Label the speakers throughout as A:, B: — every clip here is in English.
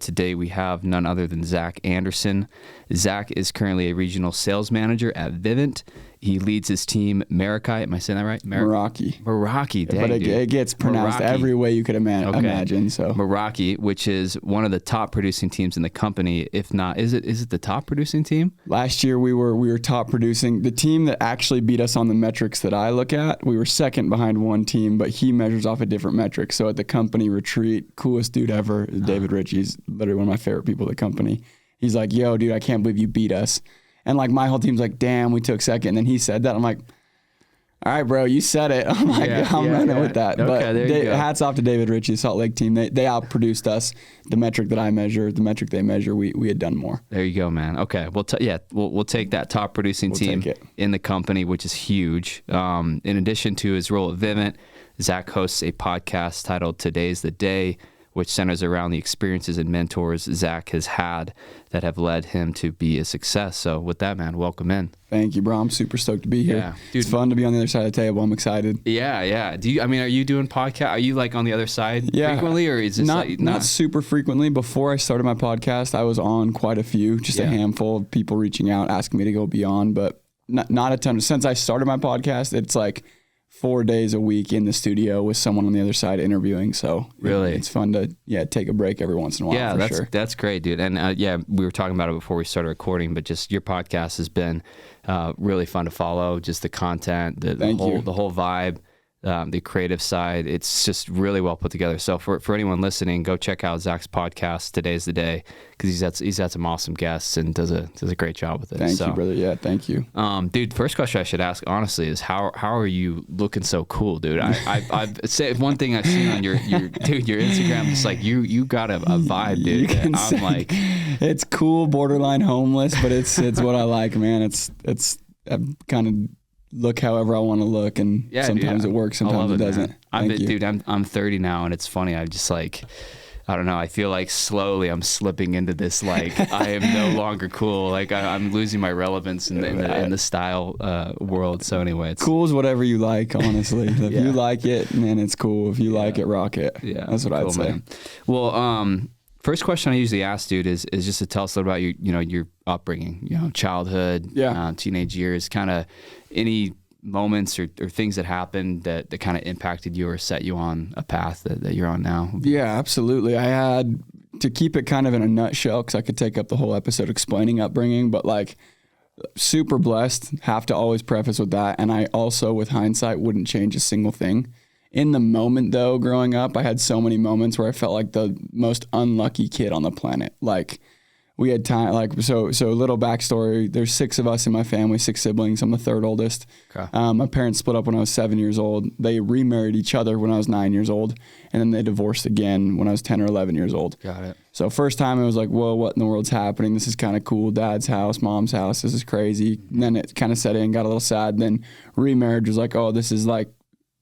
A: today we have none other than Zack Andersen. Zack is currently a regional sales manager at Vivint. He leads his team, Meraki. Am I saying that right?
B: Meraki.
A: Meraki. Dang,
B: but
A: dude.
B: it gets pronounced every way you could imagine. So
A: Meraki, which is one of the top producing teams in the company. If not, is it the top producing team?
B: Last year we were top producing. The team that actually beat us on the metrics that I look at, we were second behind one team, but he measures off a different metric. So at the company retreat, coolest dude ever, David Ritchie's literally one of my favorite people at the company. He's like, yo, dude, I can't believe you beat us. And like my whole team's like, damn, we took second. And then he said that. I'm like, all right, bro, you said it. I'm like, I'm running with that.
A: Okay,
B: but hats off to David Ritchie's Salt Lake team. They outproduced us. The metric that I measure, the metric they measure, we had done more.
A: There you go, man. Okay, we'll take that top producing team in the company, which is huge. In addition to his role at Vivint, Zack hosts a podcast titled Today's the Day, which centers around the experiences and mentors Zack has had that have led him to be a success. So with that, man, welcome in.
B: Thank you, bro. I'm super stoked to be here.
A: Yeah, dude.
B: It's fun to be on the other side of the table. I'm excited.
A: Yeah. Are you doing podcast? Are you like on the other side frequently, or is this
B: not super frequently? Before I started my podcast, I was on quite a few, just a handful of people reaching out, asking me to go be on, but not a ton. Since I started my podcast, it's like 4 days a week in the studio with someone on the other side interviewing. So
A: really,
B: it's fun to take a break every once in a while.
A: Yeah, that's great, dude. And we were talking about it before we started recording, but just your podcast has been really fun to follow. Just the content, the whole vibe, the creative side. It's just really well put together. So for anyone listening, go check out Zack's podcast. Today's the Day, because he's had some awesome guests and does a great job with it.
B: Thank you, brother. Yeah, thank you.
A: Dude, first question I should ask honestly is how are you looking so cool, dude? I've said one thing I've seen on your Instagram. It's like you got a vibe, dude. I'm like,
B: it's cool, borderline homeless, but it's what I like, man. It's I'm kind of look however I want to look, and sometimes it works, sometimes it doesn't.
A: I'm 30 now, and it's funny. I just like, I don't know. I feel like slowly I'm slipping into this, like, I am no longer cool. Like I'm losing my relevance in the style world. So anyway, it's
B: cool is whatever you like, honestly. If you like it, man, it's cool. If you like it, rock it. Yeah, that's what I'd say.
A: Man. Well, first question I usually ask, dude, is just to tell us a little about your upbringing, childhood, teenage years, kind of any moments or things that happened that kind of impacted you or set you on a path that you're on now.
B: Yeah, absolutely. I had to keep it kind of in a nutshell, because I could take up the whole episode explaining upbringing, but like super blessed, have to always preface with that. And I also, with hindsight, wouldn't change a single thing. In the moment, though, growing up, I had so many moments where I felt like the most unlucky kid on the planet. Like, we had time, like, so little backstory. There's 6 of us in my family, 6 siblings. I'm the third oldest. Okay. My parents split up when I was 7 years old. They remarried each other when I was 9 years old. And then they divorced again when I was 10 or 11 years old.
A: Got it.
B: So first time it was like, whoa, what in the world's happening? This is kind of cool. Dad's house, mom's house. This is crazy. And then it kind of set in, got a little sad. Then remarriage was like, oh, this is like,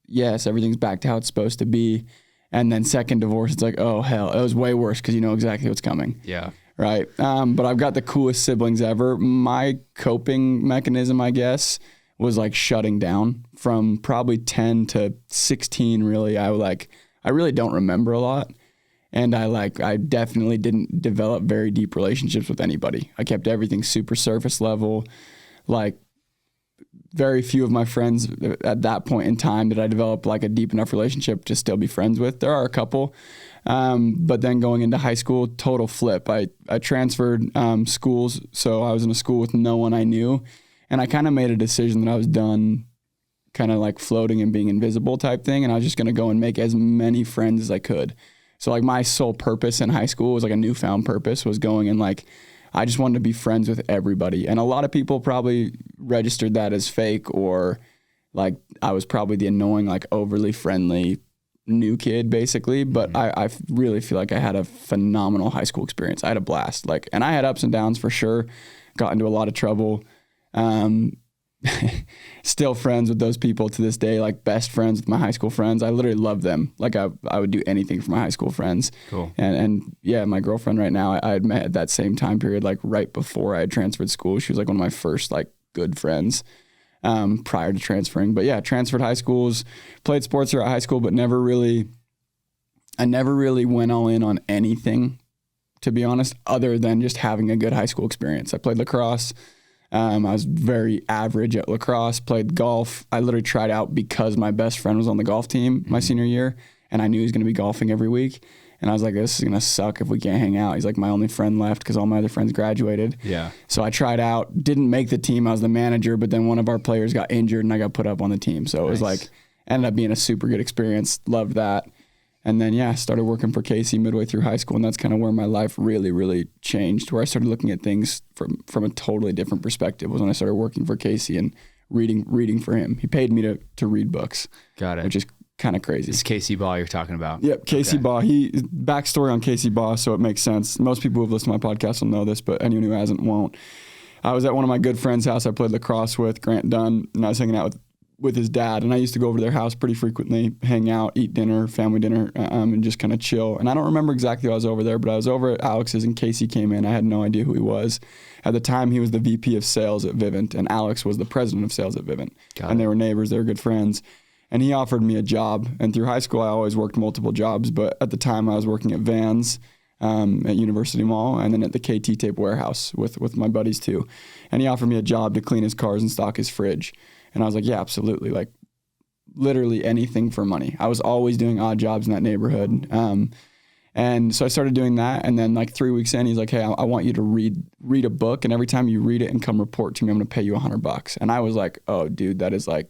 B: yes, everything's back to how it's supposed to be. And then second divorce, it's like, oh, hell, it was way worse, because you know exactly what's coming.
A: Yeah.
B: Right. But I've got the coolest siblings ever. My coping mechanism, I guess, was like shutting down from probably 10 to 16. Really, I really don't remember a lot. And I definitely didn't develop very deep relationships with anybody. I kept everything super surface level. Like, very few of my friends at that point in time did I develop like a deep enough relationship to still be friends with. There are a couple. But then going into high school, total flip. I transferred schools, so I was in a school with no one I knew. And I kind of made a decision that I was done kind of like floating and being invisible type thing. And I was just going to go and make as many friends as I could. So like my sole purpose in high school was like a newfound purpose, was going and like, I just wanted to be friends with everybody. And a lot of people probably registered that as fake, or like I was probably the annoying, like overly friendly new kid basically. But I really feel like I had a phenomenal high school experience. I had a blast. Like, and I had ups and downs for sure. Got into a lot of trouble. Still friends with those people to this day, like best friends with my high school friends. I literally love them. Like I would do anything for my high school friends. Cool. And yeah, my girlfriend right now, I had met at that same time period, like right before I had transferred school. She was like one of my first like good friends prior to transferring. But yeah, transferred high schools, played sports throughout high school, but I never really went all in on anything to be honest, other than just having a good high school experience. I played lacrosse. I was very average at lacrosse, played golf. I literally tried out because my best friend was on the golf team my senior year, and I knew he was going to be golfing every week. And I was like, this is going to suck if we can't hang out. He's like my only friend left because all my other friends graduated.
A: Yeah.
B: So I tried out, didn't make the team. I was the manager, but then one of our players got injured and I got put up on the team. So it was like, ended up being a super good experience. Loved that. And then, started working for Casey midway through high school. And that's kind of where my life really, really changed, where I started looking at things from a totally different perspective was when I started working for Casey and reading for him. He paid me to read books.
A: Got it.
B: Which is kind of crazy.
A: It's Casey Baugh you're talking about.
B: Yep, Casey Baugh. Backstory on Casey Baugh, so it makes sense. Most people who have listened to my podcast will know this, but anyone who hasn't won't. I was at one of my good friends' house I played lacrosse with, Grant Dunn, and I was hanging out with his dad, and I used to go over to their house pretty frequently, hang out, eat dinner, family dinner, and just kind of chill. And I don't remember exactly why I was over there, but I was over at Alex's, and Casey came in. I had no idea who he was. At the time, he was the VP of sales at Vivint, and Alex was the president of sales at Vivint. They were neighbors. They were good friends. And he offered me a job. And through high school, I always worked multiple jobs. But at the time, I was working at Vans at University Mall and then at the KT Tape warehouse with my buddies too. And he offered me a job to clean his cars and stock his fridge. And I was like, yeah, absolutely. Like literally anything for money. I was always doing odd jobs in that neighborhood. And so I started doing that. And then like 3 weeks in, he's like, hey, I want you to read a book. And every time you read it and come report to me, I'm going to pay you $100. And I was like, oh, dude, that is like,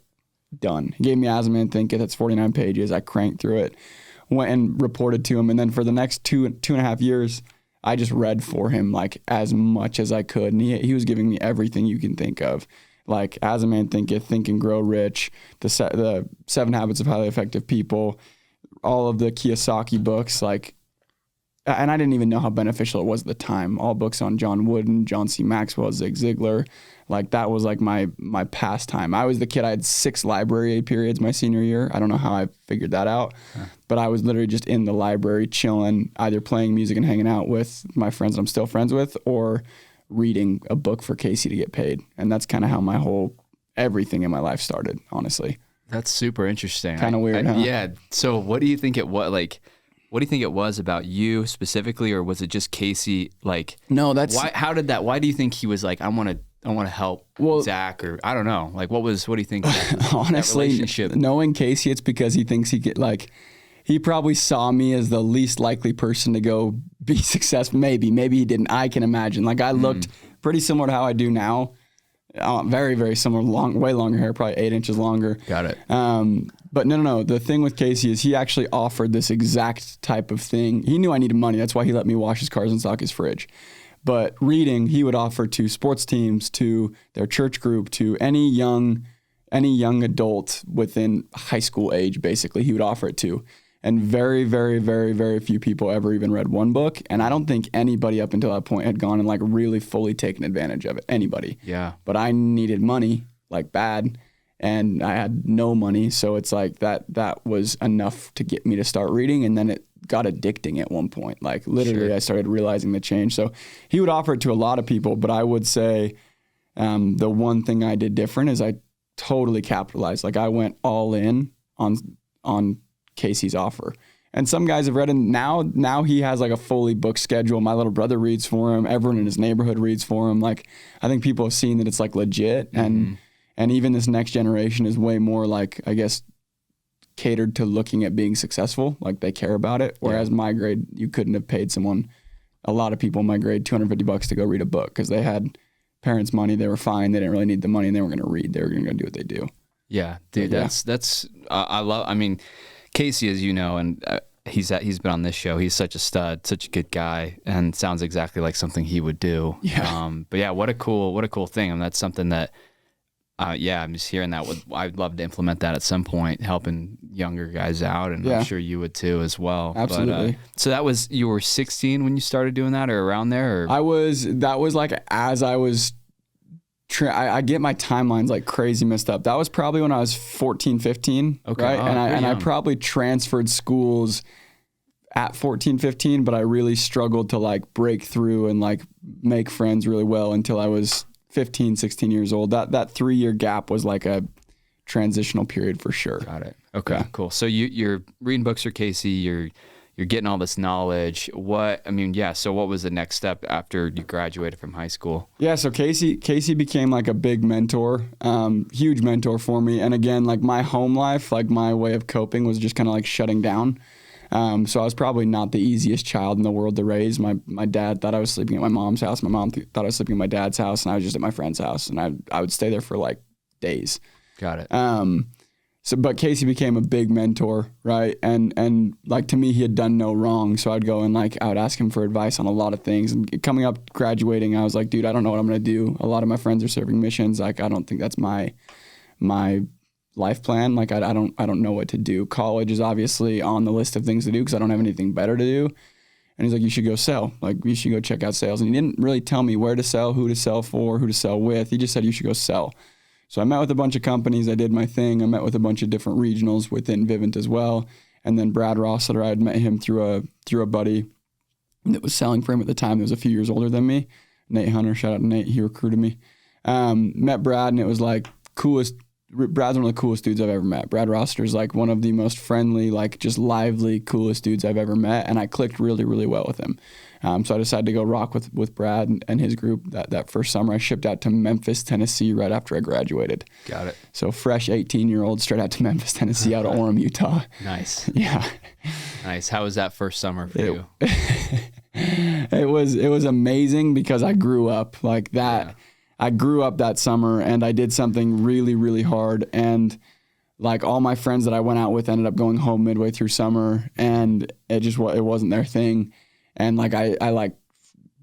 B: done. He gave me Azimuth, think it, that's 49 pages. I cranked through it, went and reported to him. And then for the next two and a half years, I just read for him like as much as I could. And he was giving me everything you can think of. Like As a Man Thinketh, Think and Grow Rich, the 7 Habits of Highly Effective People, all of the Kiyosaki books, like, and I didn't even know how beneficial it was at the time. All books on John Wooden, John C. Maxwell, Zig Ziglar. Like that was like my pastime. I was the kid, I had 6 library periods my senior year. I don't know how I figured that out, but I was literally just in the library chilling, either playing music and hanging out with my friends that I'm still friends with or reading a book for Casey to get paid. And that's kind of how my whole everything in my life started, honestly.
A: That's super interesting.
B: Kind of weird, huh?
A: Yeah. So what do you think it was like? What do you think it was about you specifically, or was it just Casey? Like,
B: no, that's
A: why. How did that? Why do you think he was like, I want to help Zack, or I don't know. Like, what do you think?
B: Honestly, knowing Casey, it's because he thinks he could like. He probably saw me as the least likely person to go be successful. Maybe he didn't. I can imagine. Like I looked pretty similar to how I do now. Very, very similar. Way longer hair, probably 8 inches longer.
A: Got it.
B: But no. The thing with Casey is he actually offered this exact type of thing. He knew I needed money. That's why he let me wash his cars and stock his fridge. But reading, he would offer to sports teams, to their church group, to any young adult within high school age, basically, he would offer it to. And very, very, very, very few people ever even read one book. And I don't think anybody up until that point had gone and like really fully taken advantage of it. Anybody.
A: Yeah.
B: But I needed money, like bad. And I had no money. So it's like that was enough to get me to start reading. And then it got addicting at one point. Like literally I started realizing the change. So he would offer it to a lot of people. But I would say the one thing I did different is I totally capitalized. Like I went all in on Casey's offer. And some guys have read it. Now he has like a fully booked schedule. My little brother reads for him. Everyone in his neighborhood reads for him. Like I think people have seen that it's like legit. And even this next generation is way more like, I guess, catered to looking at being successful. Like they care about it. Whereas my grade, you couldn't have paid a lot of people in my grade, $250 to go read a book because they had parents' money. They were fine. They didn't really need the money and they weren't going to read. They were going to do what they do.
A: Yeah, dude, I mean, Casey, as you know, and he's been on this show. He's such a stud, such a good guy, and sounds exactly like something he would do.
B: Yeah.
A: But yeah, what a cool thing. I mean, that's something that, I'm just hearing that. I'd love to implement that at some point, helping younger guys out, and I'm sure you would too as well.
B: Absolutely.
A: But, so you were 16 when you started doing that, or around there? Or?
B: That was like as I was. I get my timelines like crazy messed up. That was probably when I was 14, 15,
A: okay.
B: Right? And I probably transferred schools at 14, 15, but I really struggled to like break through and like make friends really well until I was 15, 16 years old. That 3-year gap was like a transitional period for sure.
A: Got it. Okay, cool. So you're reading books for Casey, you're you're getting all this knowledge. So what was the next step after you graduated from high school?
B: Yeah, so Casey became like a big mentor, huge mentor for me. And again, like my home life, like my way of coping was just kind of like shutting down. So I was probably not the easiest child in the world to raise. My dad thought I was sleeping at my mom's house. My mom thought I was sleeping at my dad's house, and I was just at my friend's house, and I would stay there for like days.
A: Got it.
B: But Casey became a big mentor, right? And like to me, he had done no wrong. So I'd go and like, I would ask him for advice on a lot of things. And coming up, graduating, I was like, dude, I don't know what I'm going to do. A lot of my friends are serving missions. Like, I don't think that's my life plan. Like, I don't know what to do. College is obviously on the list of things to do because I don't have anything better to do. And he's like, you should go sell. Like, you should go check out sales. And he didn't really tell me where to sell, who to sell for, who to sell with. He just said, you should go sell. So I met with a bunch of companies. I did my thing. I met with a bunch of different regionals within Vivint as well. And then Brad Rossiter, I had met him through a buddy that was selling for him at the time that was a few years older than me. Nate Hunter, shout out to Nate. He recruited me. Met Brad, and it was like Brad's one of the coolest dudes I've ever met. Brad Rossiter's like one of the most friendly, like just lively, coolest dudes I've ever met. And I clicked really, really well with him. So I decided to go rock with Brad and his group that first summer. I shipped out to Memphis, Tennessee right after I graduated.
A: Got it.
B: So fresh 18-year-old straight out to Memphis, Tennessee, out of Orem, Utah.
A: Nice.
B: Yeah.
A: Nice. How was that first summer for you?
B: It was amazing because I grew up like that. Yeah. I grew up that summer and I did something really, really hard. And like all my friends that I went out with ended up going home midway through summer, and it wasn't their thing. And like I like,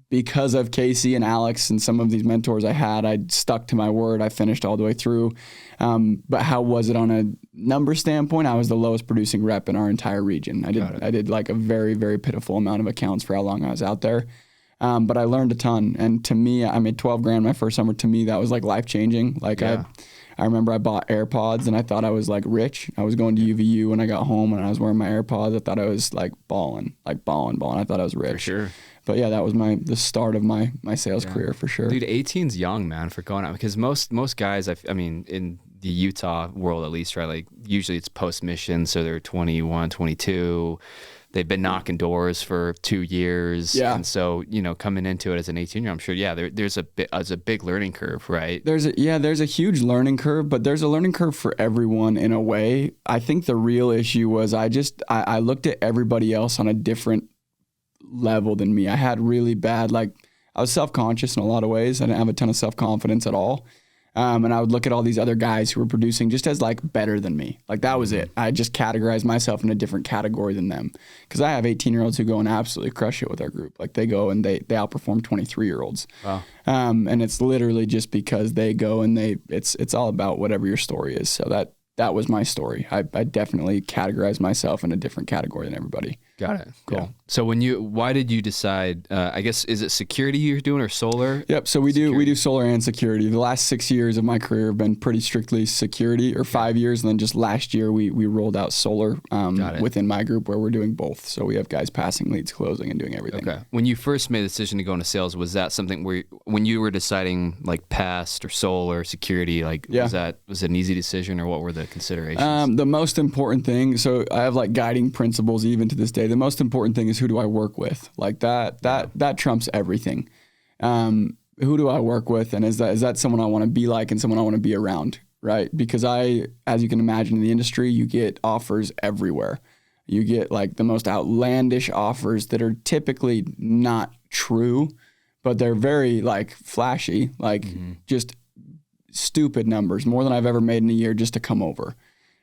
B: because of Casey and Alex and some of these mentors I had, I stuck to my word. I finished all the way through. But how was it on a number standpoint? I was the lowest producing rep in our entire region. I did like a very, very pitiful amount of accounts for how long I was out there. But I learned a ton. And to me, I made $12,000 my first summer. To me, that was like life changing. Like I remember I bought AirPods and I thought I was like rich. I was going to UVU when I got home and I was wearing my AirPods. I thought I was like balling. I thought I was rich.
A: For sure.
B: But yeah, that was the start of my sales career for sure.
A: Dude, 18's young, man, for going out, because most guys, I mean, in the Utah world at least, right? Like usually it's post mission, so they're 21, 22. They've been knocking doors for 2 years. Yeah. And so, coming into it as an 18-year-old, I'm sure, there's a big learning curve, right? There's
B: a huge learning curve, but there's a learning curve for everyone in a way. I think the real issue was I looked at everybody else on a different level than me. I had really bad, I was self-conscious in a lot of ways. I didn't have a ton of self-confidence at all. And I would look at all these other guys who were producing just as better than me. Like that was it. I just categorized myself in a different category than them. Because I have 18-year-olds who go and absolutely crush it with our group. Like they go and they outperform 23-year-olds.
A: Wow.
B: And it's literally just because they go and it's all about whatever your story is. So that was my story. I definitely categorized myself in a different category than everybody.
A: Got it. Cool.
B: Yeah.
A: So why did you decide, I guess, is it security you're doing or solar?
B: Yep. So we do solar and security. The last 6 years of my career have been pretty strictly security, or 5 years. And then just last year we rolled out solar within my group where we're doing both. So we have guys passing leads, closing, and doing everything.
A: Okay. When you first made the decision to go into sales, was that something where when you were deciding pest or solar, security, was it an easy decision, or what were the considerations?
B: The most important thing, so I have guiding principles even to this day. The most important thing is who do I work with? That trumps everything. Who do I work with, and is that someone I want to be like and someone I want to be around, right? Because as you can imagine in the industry, you get offers everywhere. You get the most outlandish offers that are typically not true, but they're very flashy, just stupid numbers, more than I've ever made in a year just to come over.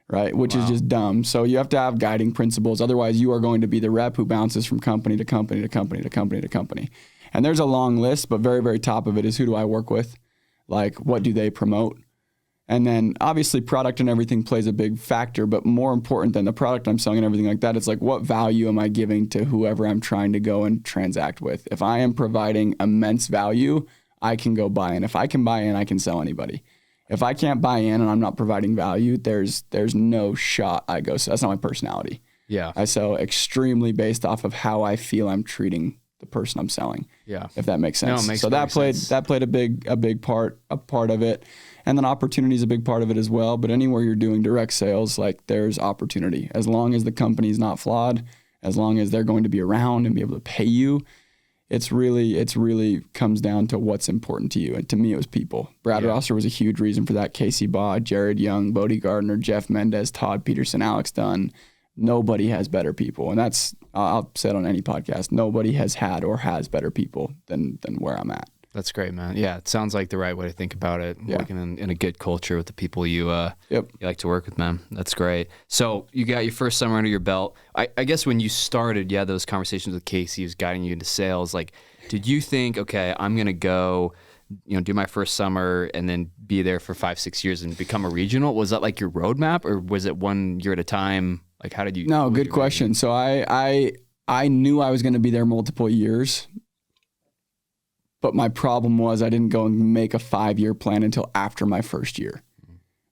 B: Right, which is just dumb. So you have to have guiding principles. Otherwise, you are going to be the rep who bounces from company to company to company to company to company. And there's a long list, but very, very top of it is who do I work with? What do they promote? And then obviously product and everything plays a big factor, but more important than the product I'm selling and everything like that, it's what value am I giving to whoever I'm trying to go and transact with? If I am providing immense value, I can go buy in. If I can buy in, I can sell anybody. If I can't buy in and I'm not providing value, there's no shot I go. So that's not my personality.
A: Yeah.
B: I sell extremely based off of how I feel I'm treating the person I'm selling.
A: Yeah.
B: If that makes sense.
A: No, it makes
B: so that played a big part of it. And then opportunity is a big part of it as well. But anywhere you're doing direct sales, there's opportunity. As long as the company's not flawed, as long as they're going to be around and be able to pay you, it's really comes down to what's important to you. And to me, it was people. Brad Rosser was a huge reason for that. Casey Baugh, Jared Young, Bodie Gardner, Jeff Mendez, Todd Peterson, Alex Dunn. Nobody has better people. And that's, I'll say it on any podcast, nobody has had or has better people than where I'm at.
A: That's great, man. Yeah, it sounds like the right way to think about it. Yeah. Working in a good culture with the people you like to work with, man. That's great. So you got your first summer under your belt. I guess when you started, those conversations with Casey, he was guiding you into sales. Like, did you think, okay, I'm going to go, do my first summer and then be there for 5-6 years and become a regional? Was that like your roadmap, or was it 1 year at a time? Like, how did you?
B: No, good question. So I knew I was going to be there multiple years. But my problem was I didn't go and make a 5-year plan until after my first year,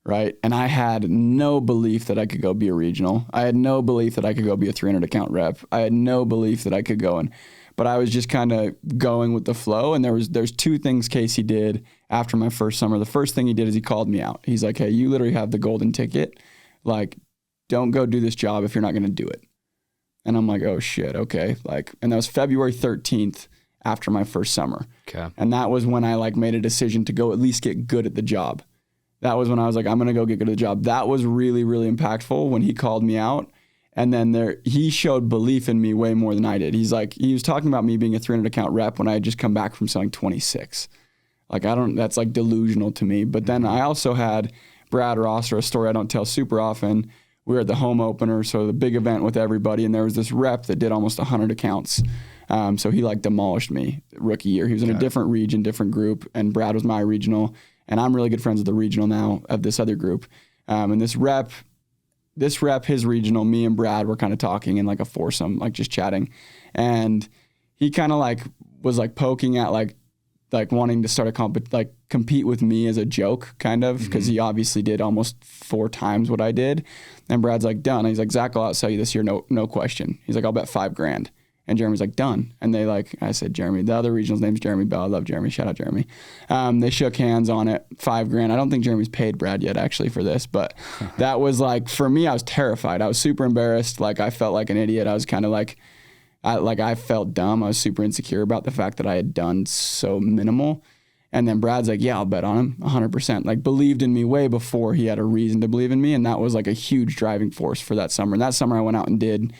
B: right? And I had no belief that I could go be a regional. I had no belief that I could go be a 300 account rep. I had no belief that I could go but I was just kind of going with the flow. And there's 2 things Casey did after my first summer. The first thing he did is he called me out. He's like, hey, you literally have the golden ticket. Like, don't go do this job if you're not going to do it. And I'm like, oh shit, okay. And that was February 13th. After my first summer.
A: Okay.
B: And that was when I made a decision to go at least get good at the job. That was when I was like, I'm going to go get good at the job. That was really, really impactful when he called me out. And then he showed belief in me way more than I did. He was talking about me being a 300 account rep when I had just come back from selling 26. That's delusional to me. But then I also had Brad Rosser, a story I don't tell super often. We were at the home opener, so the big event with everybody. And there was this rep that did almost 100 accounts. So he demolished me rookie year. He was in a different region, different group, and Brad was my regional. And I'm really good friends with the regional now of this other group. And this rep, his regional, me and Brad were kind of talking in a foursome, just chatting. And he kind of was poking at wanting to start a compete with me as a joke, kind of, because he obviously did almost 4 times what I did. And Brad's like, done. And he's like, Zack, I'll outsell you this year, no question. He's like, I'll bet $5,000. And Jeremy's like, done. And I said, Jeremy, the other regional's name's Jeremy Bell. I love Jeremy. Shout out Jeremy. They shook hands on it, $5,000. I don't think Jeremy's paid Brad yet actually for this, but that was for me, I was terrified. I was super embarrassed. I felt like an idiot. I was kind of I felt dumb. I was super insecure about the fact that I had done so minimal. And then Brad's like, yeah, I'll bet on him 100%. Believed in me way before he had a reason to believe in me. And that was a huge driving force for that summer. And that summer I went out and did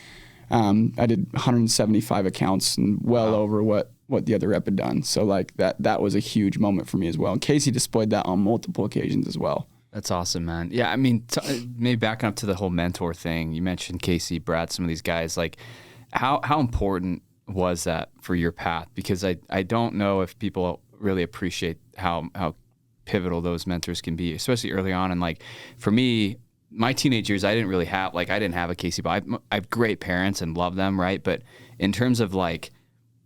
B: 175 accounts and well over what the other rep had done. So that was a huge moment for me as well. And Casey displayed that on multiple occasions as well.
A: That's awesome, man. Yeah, I mean, maybe backing up to the whole mentor thing. You mentioned Casey, Brad, some of these guys. How important was that for your path? Because I don't know if people really appreciate how pivotal those mentors can be, especially early on. And for me, my teenage years, I didn't really have, I didn't have a Casey, but I have great parents and love them, right? But in terms of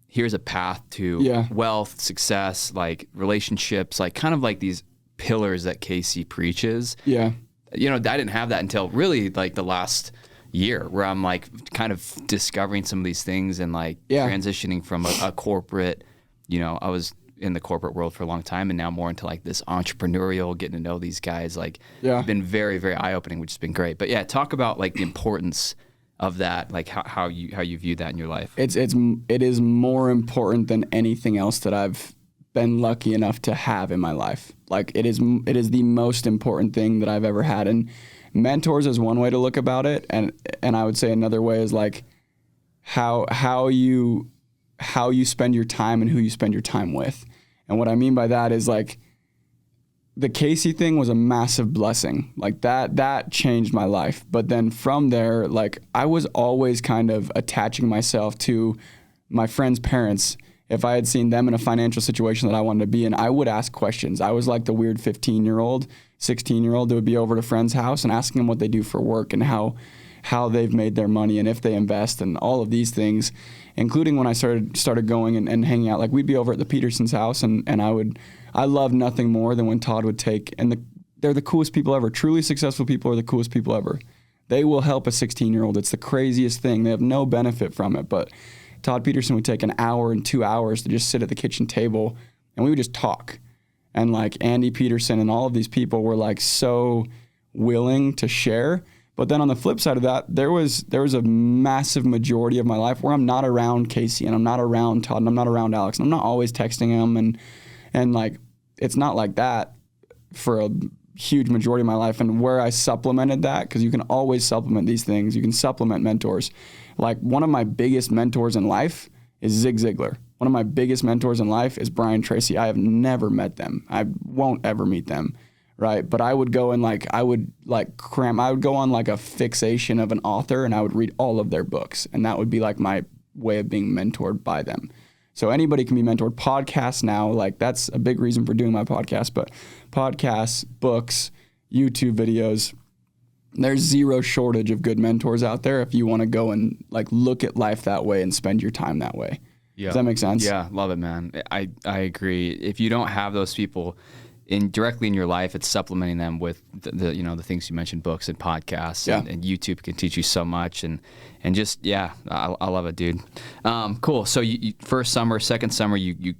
A: here's a path to wealth, success, relationships, these pillars that Casey preaches.
B: Yeah.
A: I didn't have that until really the last year, where I'm kind of discovering some of these things and transitioning from a corporate, I was in the corporate world for a long time, and now more into this entrepreneurial, getting to know these guys. Been very, very eye-opening, which has been great. But yeah, talk about the importance of that, how you view that in your life.
B: It is more important than anything else that I've been lucky enough to have in my life. It is the most important thing that I've ever had. And mentors is one way to look about it, and I would say another way is how you spend your time and who you spend your time with. And what I mean by that is the Casey thing was a massive blessing. That changed my life. But then from there, I was always kind of attaching myself to my friends' parents. If I had seen them in a financial situation that I wanted to be in, I would ask questions. I was the weird 15-year-old, 16-year-old that would be over to a friend's house and asking them what they do for work and how they've made their money and if they invest and all of these things, including when I started going and hanging out. We'd be over at the Peterson's house and I love nothing more than when Todd would take, and they're the coolest people ever. Truly successful people are the coolest people ever. They will help a 16-year-old. It's the craziest thing. They have no benefit from it, but Todd Peterson would take an hour and 2 hours to just sit at the kitchen table and we would just talk. And Andy Peterson and all of these people were so willing to share, But then on the flip side of that, there was a massive majority of my life where I'm not around Casey and I'm not around Todd and I'm not around Alex and I'm not always texting him and like it's not like that for a huge majority of my life. And where I supplemented that, because you can always supplement these things, you can supplement mentors. Like one of my biggest mentors in life is Zig Ziglar. One of my biggest mentors in life is Brian Tracy. I have never met them. I won't ever meet them. Right. But I would go and I would go on like a fixation of an author and I would read all of their books. And that would be like my way of being mentored by them. So anybody can be mentored. Podcasts now, like that's a big reason for doing my podcast, but podcasts, books, YouTube videos, there's zero shortage of good mentors out there if you want to go and like look at life that way and spend your time that way. Yeah. Does that make sense?
A: Yeah. Love it, man. I agree. If you don't have those people directly in your life, it's supplementing them with the things you mentioned, books and podcasts, and YouTube can teach you so much, and just I love it, dude. Cool. So you first summer, second summer, you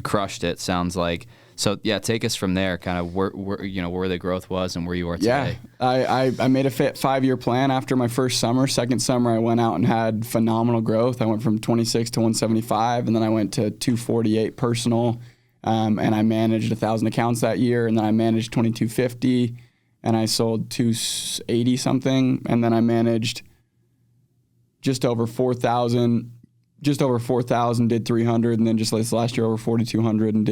A: crushed it. Sounds like. So take us from there, kind of where the growth was and where you are today.
B: Yeah, I made a 5-year plan after my first summer. Second summer, I went out and had phenomenal growth. I went from 26 to 175, and then I went to 248 personal. And I managed 1,000 accounts that year, and then I managed 2,250, and I sold 280 something, and then I managed just over 4,000, did 300, and then just last year over 4,200, and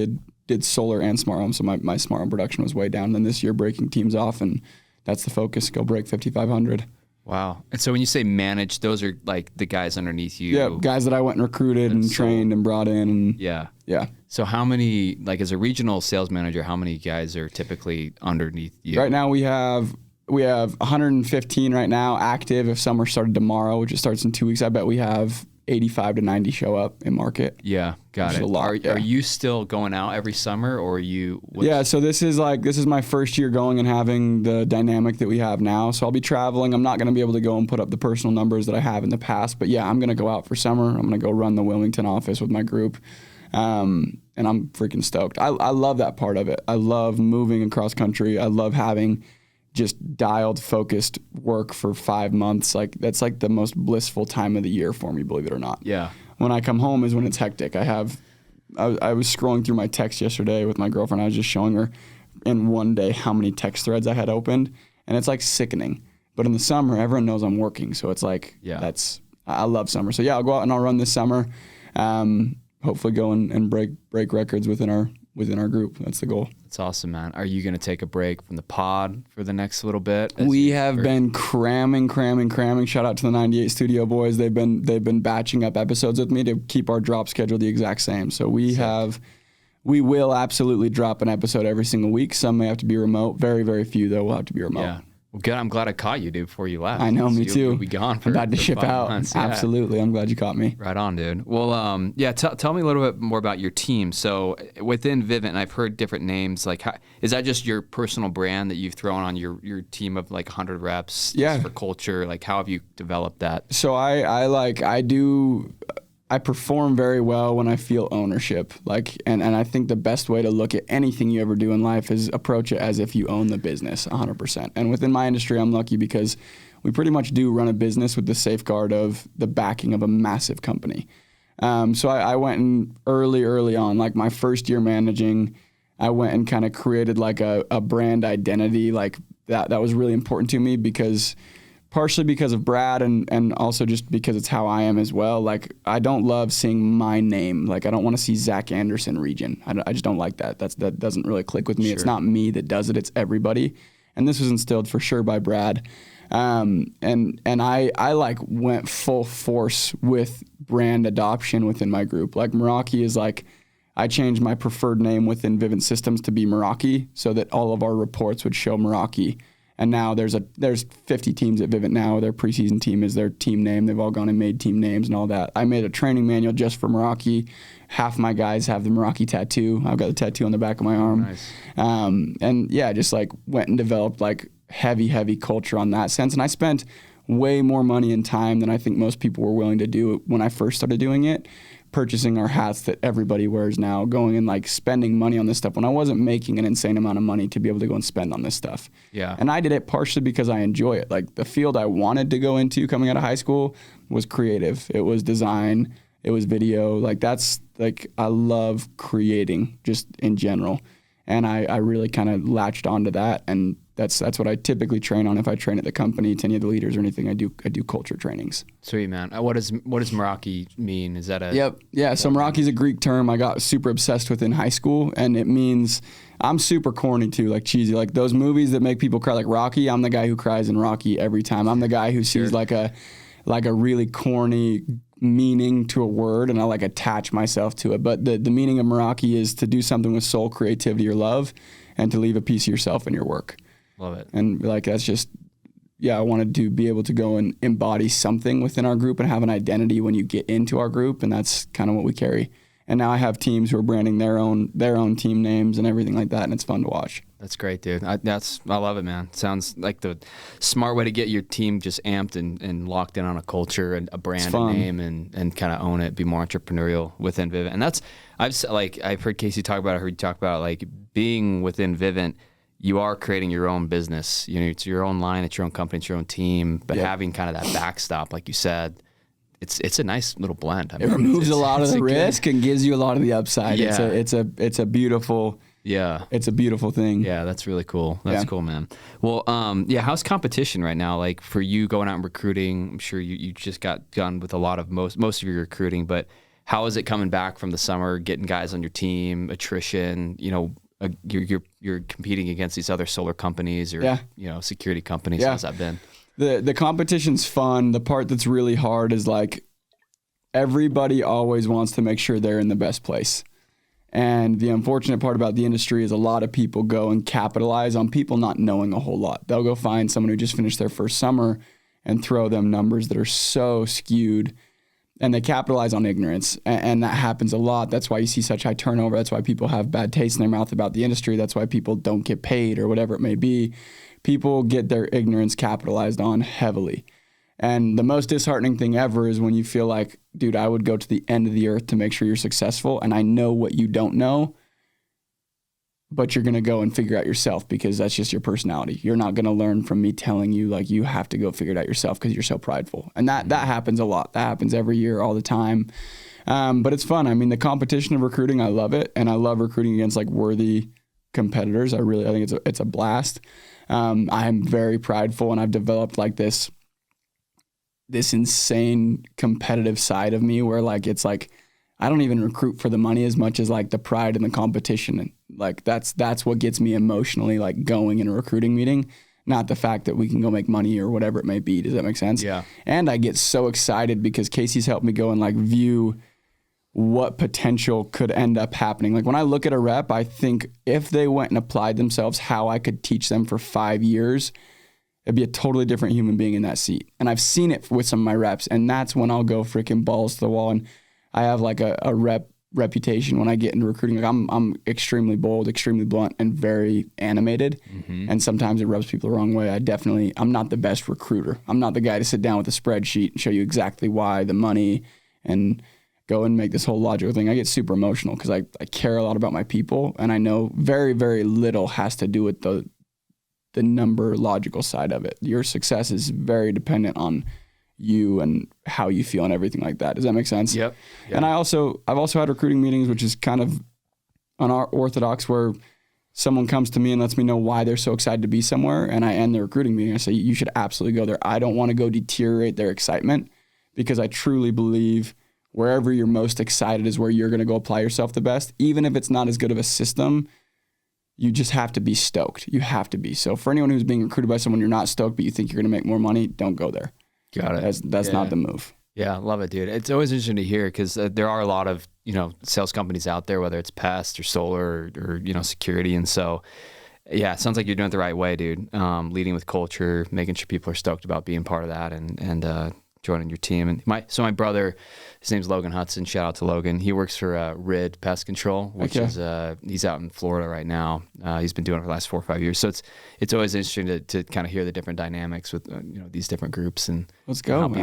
B: did solar and smart home. So my smart home production was way down. And then this year breaking teams off, and that's the focus. Go break 5,500.
A: Wow. And so when you say manage, those are like the guys underneath you?
B: Yeah, guys that I went and recruited and trained and brought in. And
A: yeah.
B: Yeah.
A: So how many, like as a regional sales manager, how many guys are typically underneath you?
B: Right now we have 115 right now active. If summer started tomorrow, which it starts in 2 weeks, I bet we have 85 to 90 show up in market.
A: Yeah, got it.
B: A lot,
A: are you still going out every summer, or are you?
B: So this is my first year going and having the dynamic that we have now. So I'll be traveling. I'm not going to be able to go and put up the personal numbers that I have in the past, but I'm going to go out for summer. I'm going to go run the Wilmington office with my group. And I'm freaking stoked. I love that part of it. I love moving across country. I love having just dialed, focused work for 5 months. Like that's like the most blissful time of the year for me, believe it or not.
A: Yeah.
B: When I come home is when it's hectic. I was scrolling through my text yesterday with my girlfriend. I was just showing her in one day how many text threads I had opened, and it's like sickening. But in the summer, everyone knows I'm working, so it's like I love summer. So I'll go out and I'll run this summer. Hopefully go and break records within our group. That's the goal.
A: That's awesome, man. Are you going to take a break from the pod for the next little bit?
B: We have been cramming. Shout out to the 98 Studio boys. They've been batching up episodes with me to keep our drop schedule the exact same. So we will absolutely drop an episode every single week. Some may have to be remote. Very, very few though will have to be remote.
A: Yeah. Well, good. I'm glad I caught you, dude, before you left.
B: I know, me too.
A: You'll be gone for
B: I'm about to ship
A: 5
B: out.
A: months.
B: Absolutely. I'm glad you caught me.
A: Right on, dude. Well, tell me a little bit more about your team. So within Vivint, I've heard different names. Like, is that just your personal brand that you've thrown on your team of like 100 reps for culture? Like, how have you developed that?
B: So I perform very well when I feel ownership. And I think the best way to look at anything you ever do in life is approach it as if you own the business 100%. And within my industry, I'm lucky because we pretty much do run a business with the safeguard of the backing of a massive company. So I went and early on, like my first year managing, I went and kind of created like a brand identity. Like that was really important to me partially because of Brad and also just because it's how I am as well. Like I don't love seeing my name. Like I don't want to see Zack Andersen region. I just don't like that. That doesn't really click with me. Sure. It's not me that does it. It's everybody. And this was instilled for sure by Brad. And I like went full force with brand adoption within my group. Like Meraki is like, I changed my preferred name within Vivint Systems to be Meraki so that all of our reports would show Meraki. And now there's 50 teams at Vivint now. Their preseason team is their team name. They've all gone and made team names and all that. I made a training manual just for Meraki. Half my guys have the Meraki tattoo. I've got the tattoo on the back of my arm. Nice. Just like went and developed like heavy culture on that sense. And I spent way more money and time than I think most people were willing to do when I first started doing it. purchasing our hats that everybody wears now, going and like spending money on this stuff when I wasn't making an insane amount of money to be able to go and spend on this stuff.
A: Yeah.
B: And I did it partially because I enjoy it. Like the field I wanted to go into coming out of high school was creative. It was design. It was video. Like that's like, I love creating just in general. And I really kind of latched onto that. And that's what I typically train on. If I train at the company to any of the leaders or anything, I do culture trainings.
A: Sweet, man. What does Meraki mean? Is that a...
B: Yep. Yeah. So Meraki is a Greek term I got super obsessed with in high school. And it means, I'm super corny too, like cheesy, like those movies that make people cry, like Rocky. I'm the guy who cries in Rocky every time. I'm the guy who sees like a really corny meaning to a word, and I like attach myself to it. But the meaning of Meraki is to do something with soul, creativity, or love, and to leave a piece of yourself in your work.
A: Love it.
B: And like that's just, I wanted to be able to go and embody something within our group and have an identity when you get into our group, and that's kind of what we carry. And now I have teams who are branding their own team names and everything like that, and it's fun to watch.
A: That's great, dude. I love it, man. Sounds like the smart way to get your team just amped and locked in on a culture and a brand and name and kind of own it, be more entrepreneurial within Vivint. And that's, I've heard Casey talk about it, I heard you talk about like being within Vivint, you are creating your own business. You know, it's your own line, it's your own company, it's your own team, but having kind of that backstop, like you said, it's a nice little blend. I mean,
B: it removes a lot of the risk and gives you a lot of the upside.
A: Yeah.
B: It's a beautiful it's a beautiful thing.
A: Yeah, that's really cool. That's cool, man. Well, how's competition right now? Like for you going out and recruiting, I'm sure you just got done with a lot of most of your recruiting, but how is it coming back from the summer, getting guys on your team, attrition, you know, you're competing against these other solar companies or security companies. How's that been?
B: The competition's fun. The part that's really hard is like everybody always wants to make sure they're in the best place. And the unfortunate part about the industry is a lot of people go and capitalize on people not knowing a whole lot. They'll go find someone who just finished their first summer and throw them numbers that are so skewed, and they capitalize on ignorance. And that happens a lot. That's why you see such high turnover. That's why people have bad taste in their mouth about the industry. That's why people don't get paid or whatever it may be. People get their ignorance capitalized on heavily. And the most disheartening thing ever is when you feel like, dude, I would go to the end of the earth to make sure you're successful, and I know what you don't know, but you're going to go and figure out yourself because that's just your personality. You're not going to learn from me telling you, like, you have to go figure it out yourself because you're so prideful. And that happens a lot. That happens every year, all the time. But it's fun. I mean, the competition of recruiting, I love it. And I love recruiting against like worthy competitors. I think it's a blast. I'm very prideful, and I've developed like this insane competitive side of me where like it's like I don't even recruit for the money as much as like the pride and the competition, and like that's what gets me emotionally like going in a recruiting meeting, not the fact that we can go make money or whatever it may be. Does that make sense?
A: Yeah.
B: And I get so excited because Casey's helped me go and like view what potential could end up happening. Like when I look at a rep, I think if they went and applied themselves, how I could teach them for 5 years, it'd be a totally different human being in that seat. And I've seen it with some of my reps, and that's when I'll go freaking balls to the wall. And I have like a reputation when I get into recruiting. Like I'm extremely bold, extremely blunt, and very animated. Mm-hmm. And sometimes it rubs people the wrong way. I'm not the best recruiter. I'm not the guy to sit down with a spreadsheet and show you exactly why, the money, and go and make this whole logical thing. I get super emotional because I care a lot about my people, and I know very, very little has to do with the number logical side of it. Your success is very dependent on you and how you feel and everything like that. Does that make sense?
A: Yep.
B: And I've also had recruiting meetings, which is kind of unorthodox, where someone comes to me and lets me know why they're so excited to be somewhere, and I end the recruiting meeting. I say, you should absolutely go there. I don't want to go deteriorate their excitement, because I truly believe wherever you're most excited is where you're going to go apply yourself the best. Even if it's not as good of a system, you just have to be stoked. You have to be. So for anyone who's being recruited by someone you're not stoked, but you think you're going to make more money, don't go there.
A: Got it.
B: That's not the move.
A: Yeah, love it, dude. It's always interesting to hear because there are a lot of, sales companies out there, whether it's pest or solar or security. And so, yeah, it sounds like you're doing it the right way, dude. Leading with culture, making sure people are stoked about being part of that and joining your team. And my brother, his name's Logan Hudson. Shout out to Logan. He works for RID Pest Control, which is he's out in Florida right now. He's been doing it for the last 4 or 5 years. So it's always interesting to kind of hear the different dynamics with these different groups and how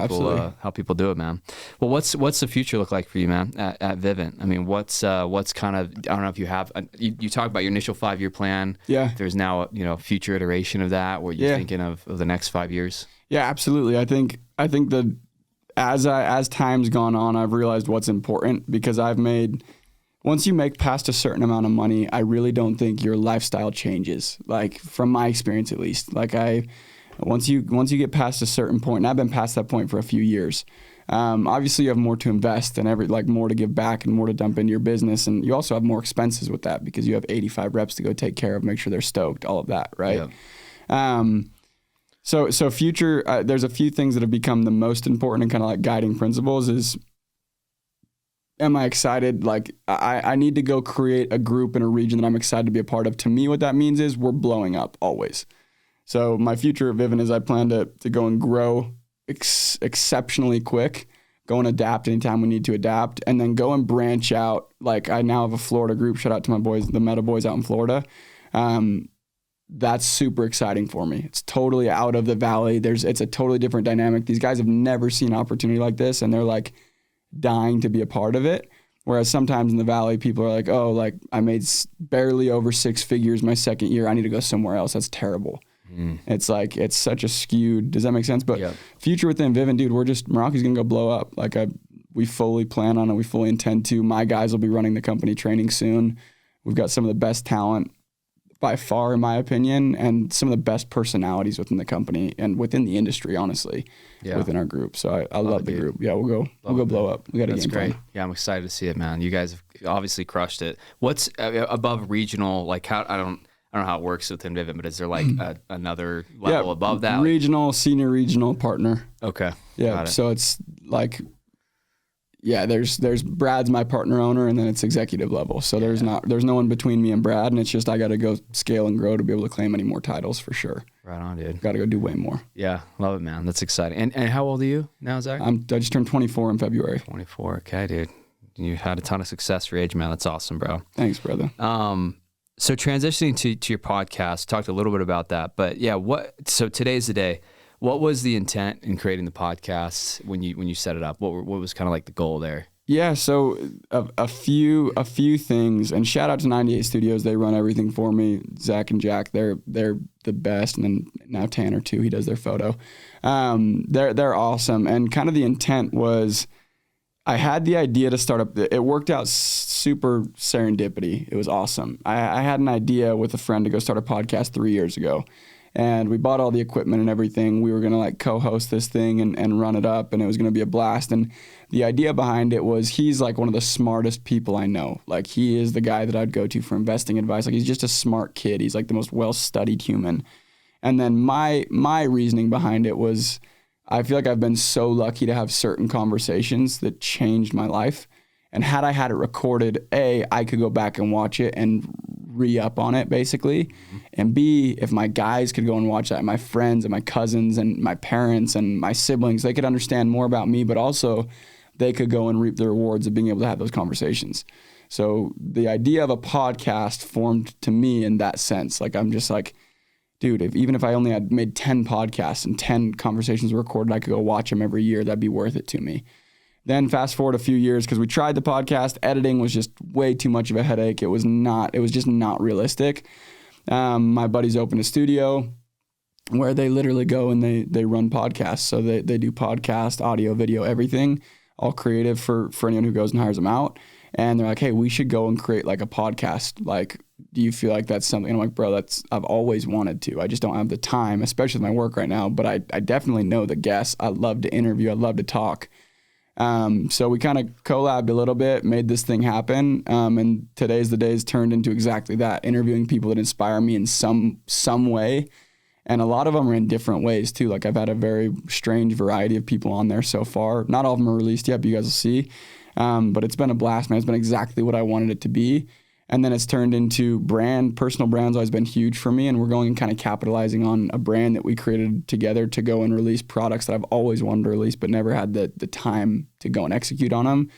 A: people do it, man. Well, what's the future look like for you, man, at Vivint? I mean, what's kind of, I don't know if you have you talk about your initial 5-year plan.
B: Yeah.
A: There's now a future iteration of that. What you're thinking of the next 5 years?
B: Yeah, absolutely. I think that as time's gone on, I've realized what's important, because once you make past a certain amount of money, I really don't think your lifestyle changes. Like, from my experience, at least, like once you get past a certain point, and I've been past that point for a few years. Obviously you have more to invest and more to give back and more to dump into your business. And you also have more expenses with that, because you have 85 reps to go take care of, make sure they're stoked, all of that. Right. Yeah. So future, there's a few things that have become the most important and kind of like guiding principles is, am I excited? Like I need to go create a group in a region that I'm excited to be a part of. To me, what that means is we're blowing up always. So my future at Vivint is I plan to go and grow exceptionally quick, go and adapt anytime we need to adapt, and then go and branch out. Like, I now have a Florida group. Shout out to my boys, the Meta boys out in Florida. That's super exciting for me. It's totally out of the valley. It's a totally different dynamic. These guys have never seen an opportunity like this, and they're like dying to be a part of it. Whereas sometimes in the valley, people are like, oh, like I made barely over 6 figures my second year. I need to go somewhere else. That's terrible. It's like, it's such a skewed, does that make sense? But future within Vivint, dude, Meraki's going to go blow up. Like we fully plan on it. We fully intend to. My guys will be running the company training soon. We've got some of the best talent by far, in my opinion, and some of the best personalities within the company and within the industry, honestly, within our group. So I love the group. Yeah, we'll go blow up. We got a game plan.
A: Yeah, I'm excited to see it, man. You guys have obviously crushed it. What's above regional? Like, I don't know how it works within Vivint, but is there like another level above that?
B: Regional, senior regional partner.
A: Okay.
B: Yeah. So it's like, there's Brad's my partner owner, and then it's executive level. So there's no one between me and Brad, and it's just I got to go scale and grow to be able to claim any more titles for sure.
A: Right on, dude.
B: Got to go do way more.
A: Yeah, love it, man. That's exciting. And how old are you now, Zack?
B: I just turned 24 in February.
A: 24. Okay, dude. You had a ton of success for your age, man. That's awesome, bro.
B: Thanks, brother.
A: So transitioning to your podcast, talked a little bit about that, but so today's the day. What was the intent in creating the podcast when you set it up? What was kind of like the goal there?
B: Yeah, so a few things, and shout out to 98 Studios. They run everything for me. Zack and Jack, they're the best, and then now Tanner too. He does their photo. They're awesome, and kind of the intent was, I had the idea to start up. It worked out super serendipity. It was awesome. I had an idea with a friend to go start a podcast 3 years ago. And we bought all the equipment and everything. We were going to like co-host this thing and run it up, and it was going to be a blast. And the idea behind it was, he's like one of the smartest people I know. Like, he is the guy that I'd go to for investing advice. Like, he's just a smart kid. He's like the most well-studied human. And then my reasoning behind it was, I feel like I've been so lucky to have certain conversations that changed my life. And had I had it recorded, A, I could go back and watch it and re-up on it, basically. Mm-hmm. And B, if my guys could go and watch that, and my friends and my cousins and my parents and my siblings, they could understand more about me, but also they could go and reap the rewards of being able to have those conversations. So the idea of a podcast formed to me in that sense. Like, I'm just like, dude, even if I only had made 10 podcasts and 10 conversations recorded, I could go watch them every year. That'd be worth it to me. Then fast forward a few years, because we tried the podcast, editing was just way too much of a headache. It was just not realistic. My buddies opened a studio where they literally go and they run podcasts. So they do podcast, audio, video, everything, all creative for anyone who goes and hires them out. And they're like, hey, we should go and create like a podcast. Like, do you feel like that's something? And I'm like, bro, I've always wanted to. I just don't have the time, especially with my work right now. But I definitely know the guests. I love to interview. I love to talk. So we kind of collabed a little bit, made this thing happen. And today's the day's turned into exactly that, interviewing people that inspire me in some way. And a lot of them are in different ways too. Like, I've had a very strange variety of people on there so far. Not all of them are released yet, but you guys will see. But it's been a blast, man. It's been exactly what I wanted it to be. And then it's turned into personal brand's always been huge for me. And we're going and kind of capitalizing on a brand that we created together to go and release products that I've always wanted to release, but never had the time to go and execute on them.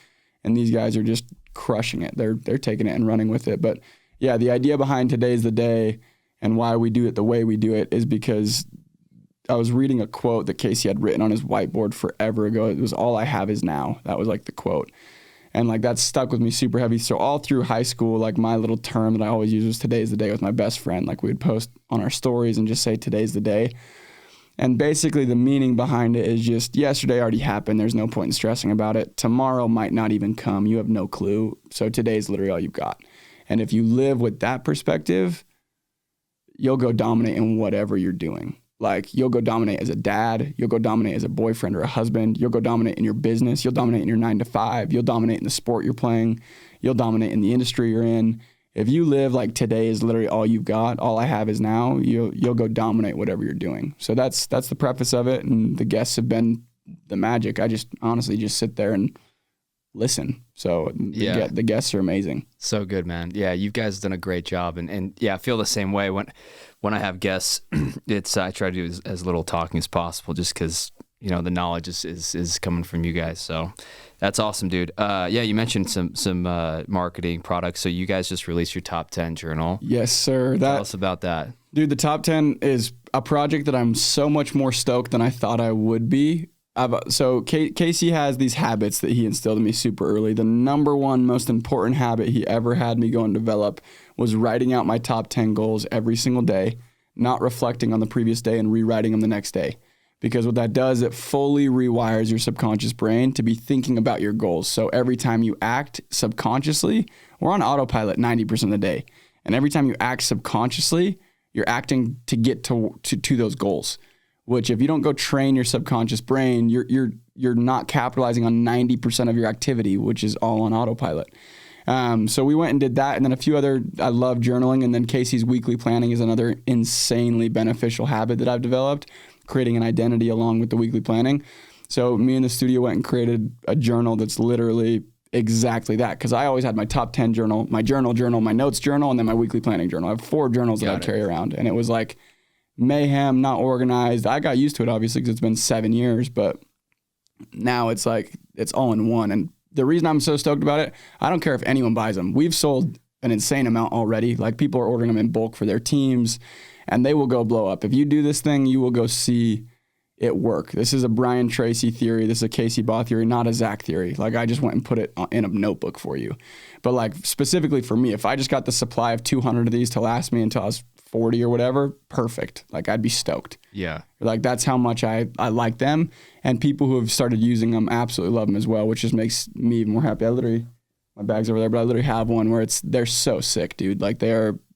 B: And these guys are just crushing it. They're taking it and running with it. But yeah, the idea behind Today's the Day and why we do it the way we do it is because I was reading a quote that Casey had written on his whiteboard forever ago. It was, "All I have is now." That was like the quote. And like that stuck with me super heavy. So all through high school, like my little term that I always use was "Today's the Day" with my best friend. Like we would post on our stories and just say "Today's the day." And basically the meaning behind it is just yesterday already happened. There's no point in stressing about it. Tomorrow might not even come. You have no clue. So today's literally all you've got. And if you live with that perspective, you'll go dominate in whatever you're doing. Like you'll go dominate as a dad, you'll go dominate as a boyfriend or a husband, you'll go dominate in your business, you'll dominate in your 9 to 5, you'll dominate in the sport you're playing, you'll dominate in the industry you're in. If you live like today is literally all you've got, all I have is now, you'll go dominate whatever you're doing. So that's the preface of it, and the guests have been the magic. I just honestly just sit there and listen. So the guests are amazing.
A: So good, man. Yeah, you guys have done a great job, and yeah, I feel the same way when I have guests. I try to do as little talking as possible, just because the knowledge is coming from you guys. So that's awesome, dude. Yeah, you mentioned some marketing products. So you guys just released your top 10 journal.
B: Yes, sir.
A: Tell us about that,
B: dude. The top 10 is a project that I'm so much more stoked than I thought I would be. So Casey has these habits that he instilled in me super early. The number one most important habit he ever had me go and develop was writing out my top 10 goals every single day, not reflecting on the previous day and rewriting them the next day. Because what that does, it fully rewires your subconscious brain to be thinking about your goals. So every time you act subconsciously, we're on autopilot 90% of the day. And every time you act subconsciously, you're acting to get to those goals. Which if you don't go train your subconscious brain, you're not capitalizing on 90% of your activity, which is all on autopilot. So we went and did that, and then a few other. I love journaling, and then Casey's weekly planning is another insanely beneficial habit that I've developed, creating an identity along with the weekly planning. So me and the studio went and created a journal that's literally exactly that, because I always had my top 10 journal, my journal, my notes journal, and then my weekly planning journal. I have 4 journals that I carry around, and it was like mayhem, not organized. I got used to it obviously because it's been 7 years, but now it's like it's all in one. And the reason I'm so stoked about it, I don't care if anyone buys them. We've sold an insane amount already. Like people are ordering them in bulk for their teams, and they will go blow up. If you do this thing, you will go see it work. This is a Brian Tracy theory. This is a Casey Baugh theory, not a Zack theory. Like I just went and put it in a notebook for you. But like specifically for me, if I just got the supply of 200 of these to last me until I was 40 or whatever, perfect. Like I'd be stoked.
A: Yeah.
B: Like that's how much I like them, and people who have started using them absolutely love them as well, which just makes me even more happy. My bag's over there, but I literally have one where they're so sick, dude. Like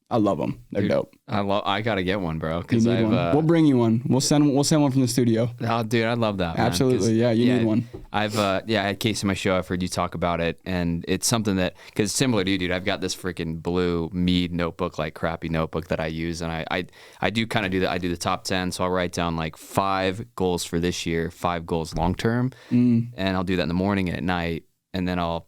B: I love them. They're dope.
A: I gotta get one, bro.
B: Cause we'll bring you one. We'll send one from the studio.
A: Oh, dude, I love that.
B: Absolutely, man. Yeah. You need one.
A: I had Casey on my show. I've heard you talk about it, and it's something that, because similar to you, dude. I've got this freaking blue Mead notebook, like crappy notebook that I use, and I do kind of do that. I do the top 10, so I'll write down like 5 goals for this year, 5 goals long term, and I'll do that in the morning and at night. And then I'll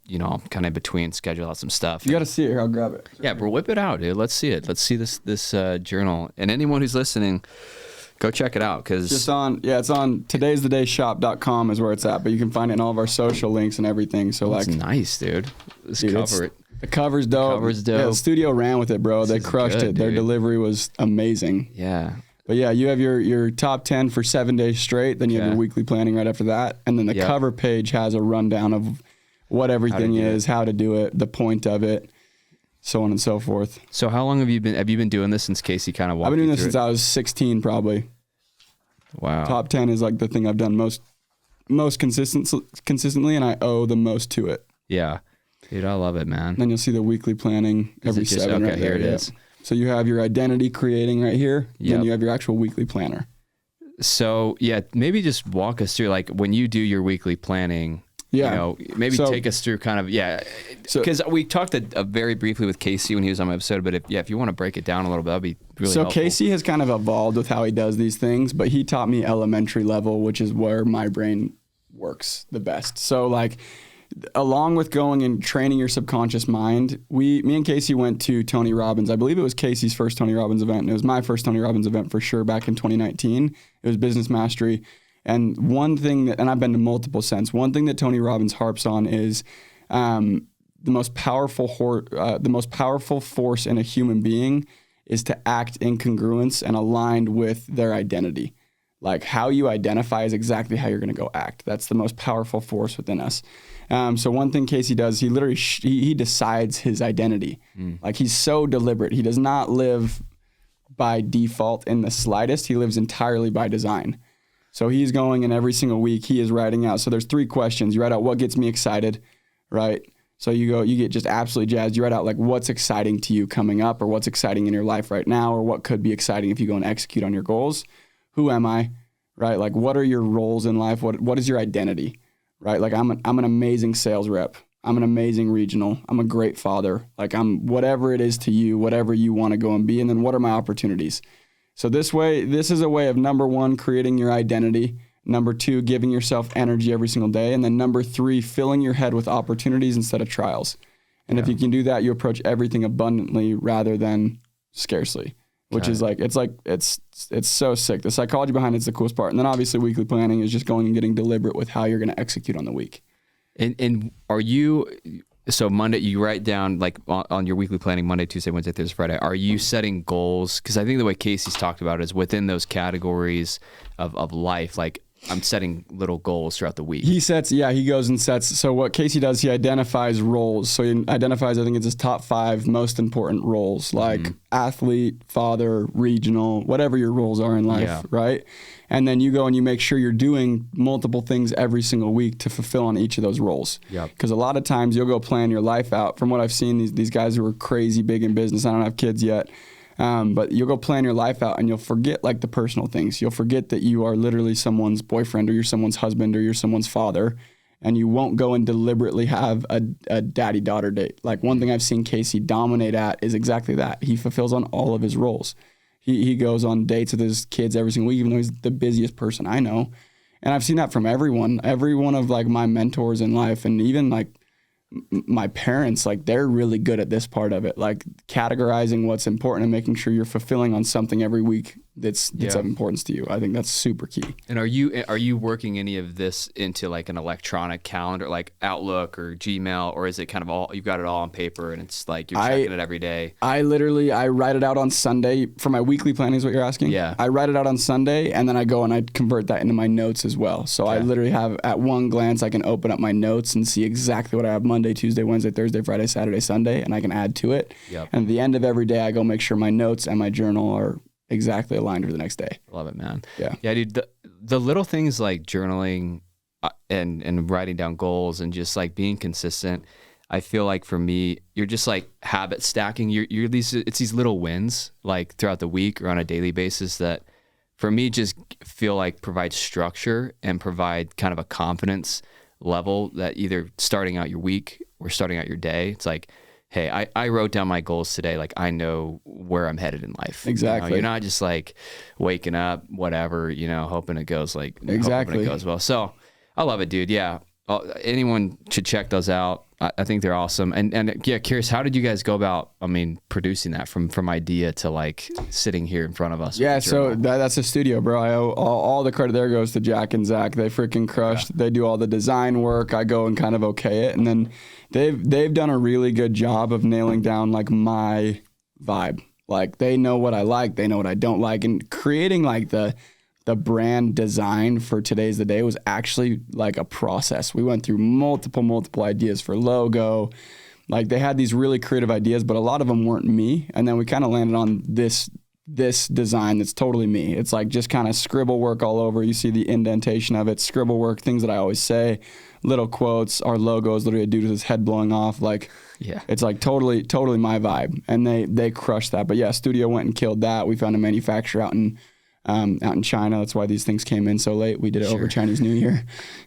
A: kind of between schedule out some stuff.
B: You got to see it here. I'll grab it.
A: Yeah, bro, whip it out, dude. Let's see it. Let's see this journal. And anyone who's listening, go check it out. Cause
B: it's on today'sthedayshop.com is where it's at. But you can find it in all of our social links and everything. So
A: that's nice, dude. Cover.
B: The cover's dope. Yeah, the studio ran with it, bro. They crushed it. Their delivery was amazing.
A: Yeah.
B: But yeah, you have your top 10 for 7 days straight. Then you have your weekly planning right after that. And then the cover page has a rundown of what everything is, how to do it, the point of it, so on and so forth.
A: So how long have you been doing this since Casey kind of walked you through it?
B: I've been doing this since I was 16 probably.
A: Wow.
B: Top 10 is like the thing I've done most consistently, and I owe the most to it.
A: Yeah. Dude, I love it, man.
B: And then you'll see the weekly planning every 7 right there. Here it is. So you have your identity creating right here, then you have your actual weekly planner. So
A: yeah, maybe just walk us through, like when you do your weekly planning, maybe take us through kind of, because we talked very briefly with Casey when he was on my episode, but if you want to break it down a little bit, that'd be really helpful.
B: So Casey has kind of evolved with how he does these things, but he taught me elementary level, which is where my brain works the best. So like along with going and training your subconscious mind, me and Casey went to Tony Robbins. I believe it was Casey's first Tony Robbins event, and it was my first Tony Robbins event for sure back in 2019. It was Business Mastery. And one thing and I've been to multiple since, one thing that Tony Robbins harps on is the most powerful force in a human being is to act in congruence and aligned with their identity. Like how you identify is exactly how you're going to go act. That's the most powerful force within us. So one thing Casey does, he literally he decides his identity. Like he's so deliberate. He does not live by default in the slightest. He lives entirely by design. So he's going and every single week he is writing out. So there's 3 questions. You write out what gets me excited, right? So you get just absolutely jazzed. You write out like what's exciting to you coming up or what's exciting in your life right now or what could be exciting if you go and execute on your goals. Who am I, right? Like what are your roles in life? What is your identity, right? Like I'm an amazing sales rep. I'm an amazing regional. I'm a great father. Like I'm whatever it is to you, whatever you want to go and be. And then what are my opportunities? So this is a way of number 1, creating your identity. Number 2, giving yourself energy every single day. And then number 3, filling your head with opportunities instead of trials. And if you can do that, you approach everything abundantly rather than scarcely. Which is like it's so sick. The psychology behind it's the coolest part. And then obviously weekly planning is just going and getting deliberate with how you're going to execute on the week.
A: And are you, so Monday, you write down like on your weekly planning, Monday, Tuesday, Wednesday, Thursday, Friday, are you setting goals? Because I think the way Casey's talked about it is within those categories of life, like I'm setting little goals throughout the week.
B: He goes and sets. So what Casey does, he identifies roles. So he identifies, I think it's his top 5 most important roles, like athlete, father, regional, whatever your roles are in life, right? And then you go and you make sure you're doing multiple things every single week to fulfill on each of those roles. Because a lot of times you'll go plan your life out. From what I've seen, these guys who are crazy big in business, I don't have kids yet, but you'll go plan your life out and you'll forget like the personal things. You'll forget that you are literally someone's boyfriend or you're someone's husband or you're someone's father, and you won't go and deliberately have a daddy-daughter date. Like one thing I've seen Casey dominate at is exactly that. He fulfills on all of his roles. He goes on dates with his kids every single week, even though he's the busiest person I know. And I've seen that from every one of like my mentors in life, and even like my parents, like they're really good at this part of it, like categorizing what's important and making sure you're fulfilling on something every week that's of importance to you. I think that's super key.
A: And are you working any of this into like an electronic calendar, like Outlook or Gmail, or is it kind of all, you've got it all on paper and it's like you're checking it every day? I
B: write it out on Sunday for my weekly planning is what you're asking?
A: Yeah.
B: I write it out on Sunday and then I go and I convert that into my notes as well. So I literally have, at one glance, I can open up my notes and see exactly what I have Monday, Tuesday, Wednesday, Thursday, Friday, Saturday, Sunday, and I can add to it. And at the end of every day, I go make sure my notes and my journal are exactly aligned for the next day.
A: Love it, man.
B: Yeah,
A: dude. The little things like journaling and writing down goals and just like being consistent. I feel like for me, you're just like habit stacking. It's these little wins like throughout the week or on a daily basis that for me just feel like provide structure and provide kind of a confidence level that either starting out your week or starting out your day, it's like, hey, I wrote down my goals today. Like I know where I'm headed in life.
B: Exactly.
A: You're not just like waking up, whatever, hoping it goes
B: exactly.
A: Hoping it goes well. So I love it, dude. Yeah. Anyone should check those out. I think they're awesome. And yeah, curious, how did you guys go about, producing that from idea to like sitting here in front of us?
B: Yeah, so that's a studio, bro. I owe all the credit there goes to Jack and Zack. They freaking crushed. They do all the design work. I go and kind of okay it. And then they've done a really good job of nailing down like my vibe. Like they know what I like, they know what I don't like, and creating like the brand design for Today's the Day was actually like a process. We went through multiple ideas for logo. Like they had these really creative ideas, but a lot of them weren't me. And then we kind of landed on this design that's totally me. It's like just kind of scribble work all over. You see the indentation of it, scribble work, things that I always say, little quotes. Our logo is literally a dude with his head blowing off. Like, yeah, it's like totally my vibe. And they crushed that. But yeah, studio went and killed that. We found a manufacturer out in out in China. That's why these things came in so late. We did it over Chinese New Year.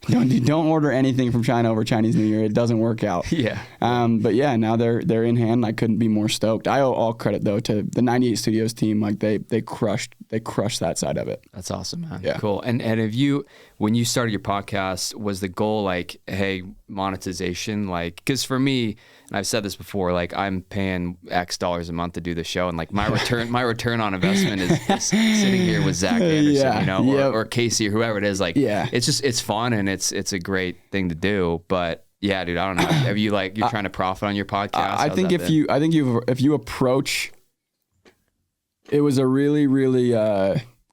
B: Don't order anything from China over Chinese New Year. It doesn't work out.
A: Yeah.
B: But yeah, now they're in hand. I couldn't be more stoked. I owe all credit though to the 98 Studios team. Like they crushed that side of it.
A: That's awesome, man.
B: Yeah.
A: Cool. And when you started your podcast, was the goal like, hey, monetization? Like, because for me, and I've said this before, like I'm paying X dollars a month to do the show, and like my return on investment is sitting here with Zack Andersen, or Casey or whoever it is. Like, it's fun and it's a great thing to do. But yeah, dude, I don't know. Have you you're trying to profit on your podcast?
B: I think if you approach, it was a really, really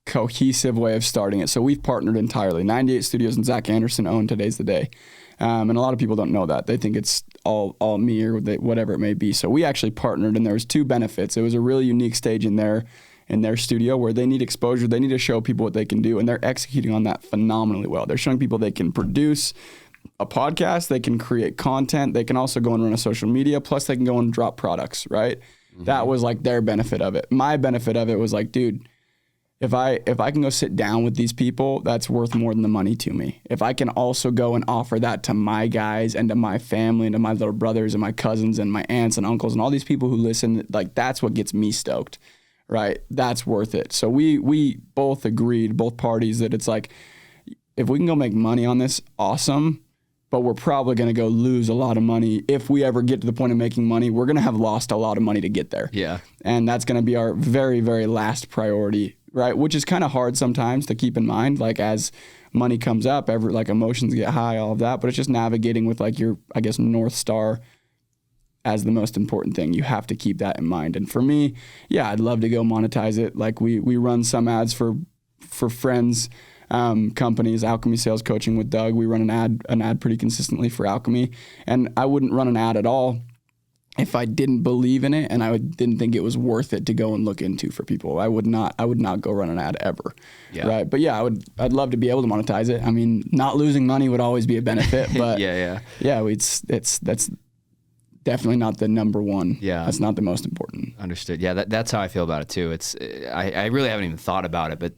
B: cohesive way of starting it. So we've partnered entirely. 98 Studios and Zack Andersen own Today's the Day. And a lot of people don't know that. They think it's all me or whatever it may be. So we actually partnered, and there was two benefits. It was a really unique stage in their studio where they need exposure. They need to show people what they can do, and they're executing on that phenomenally well. They're showing people they can produce a podcast, they can create content, they can also go and run a social media, plus they can go and drop products, right? Mm-hmm. That was like their benefit of it. My benefit of it was like, dude, if I can go sit down with these people, that's worth more than the money to me. If I can also go and offer that to my guys and to my family and to my little brothers and my cousins and my aunts and uncles and all these people who listen, like that's what gets me stoked, right? That's worth it. So we both agreed, both parties, that it's like, if we can go make money on this, awesome. But we're probably going to go lose a lot of money. If we ever get to the point of making money, we're going to have lost a lot of money to get there.
A: Yeah.
B: And that's going to be our very, very last priority, right? Which is kind of hard sometimes to keep in mind, like as money comes up, like emotions get high, all of that. But it's just navigating with like your, I guess, North Star as the most important thing. You have to keep that in mind. And for me, yeah, I'd love to go monetize it. Like we run some ads for friends, companies, Alchemy Sales Coaching with Doug. We run an ad pretty consistently for Alchemy, and I wouldn't run an ad at all if I didn't believe in it and I didn't think it was worth it to go and look into for people. I would not go run an ad ever. Yeah. Right. But yeah, I'd love to be able to monetize it. I mean, not losing money would always be a benefit, but yeah, that's definitely not the number one. Yeah. That's not the most important.
A: Understood. Yeah. That's how I feel about it too. I really haven't even thought about it, but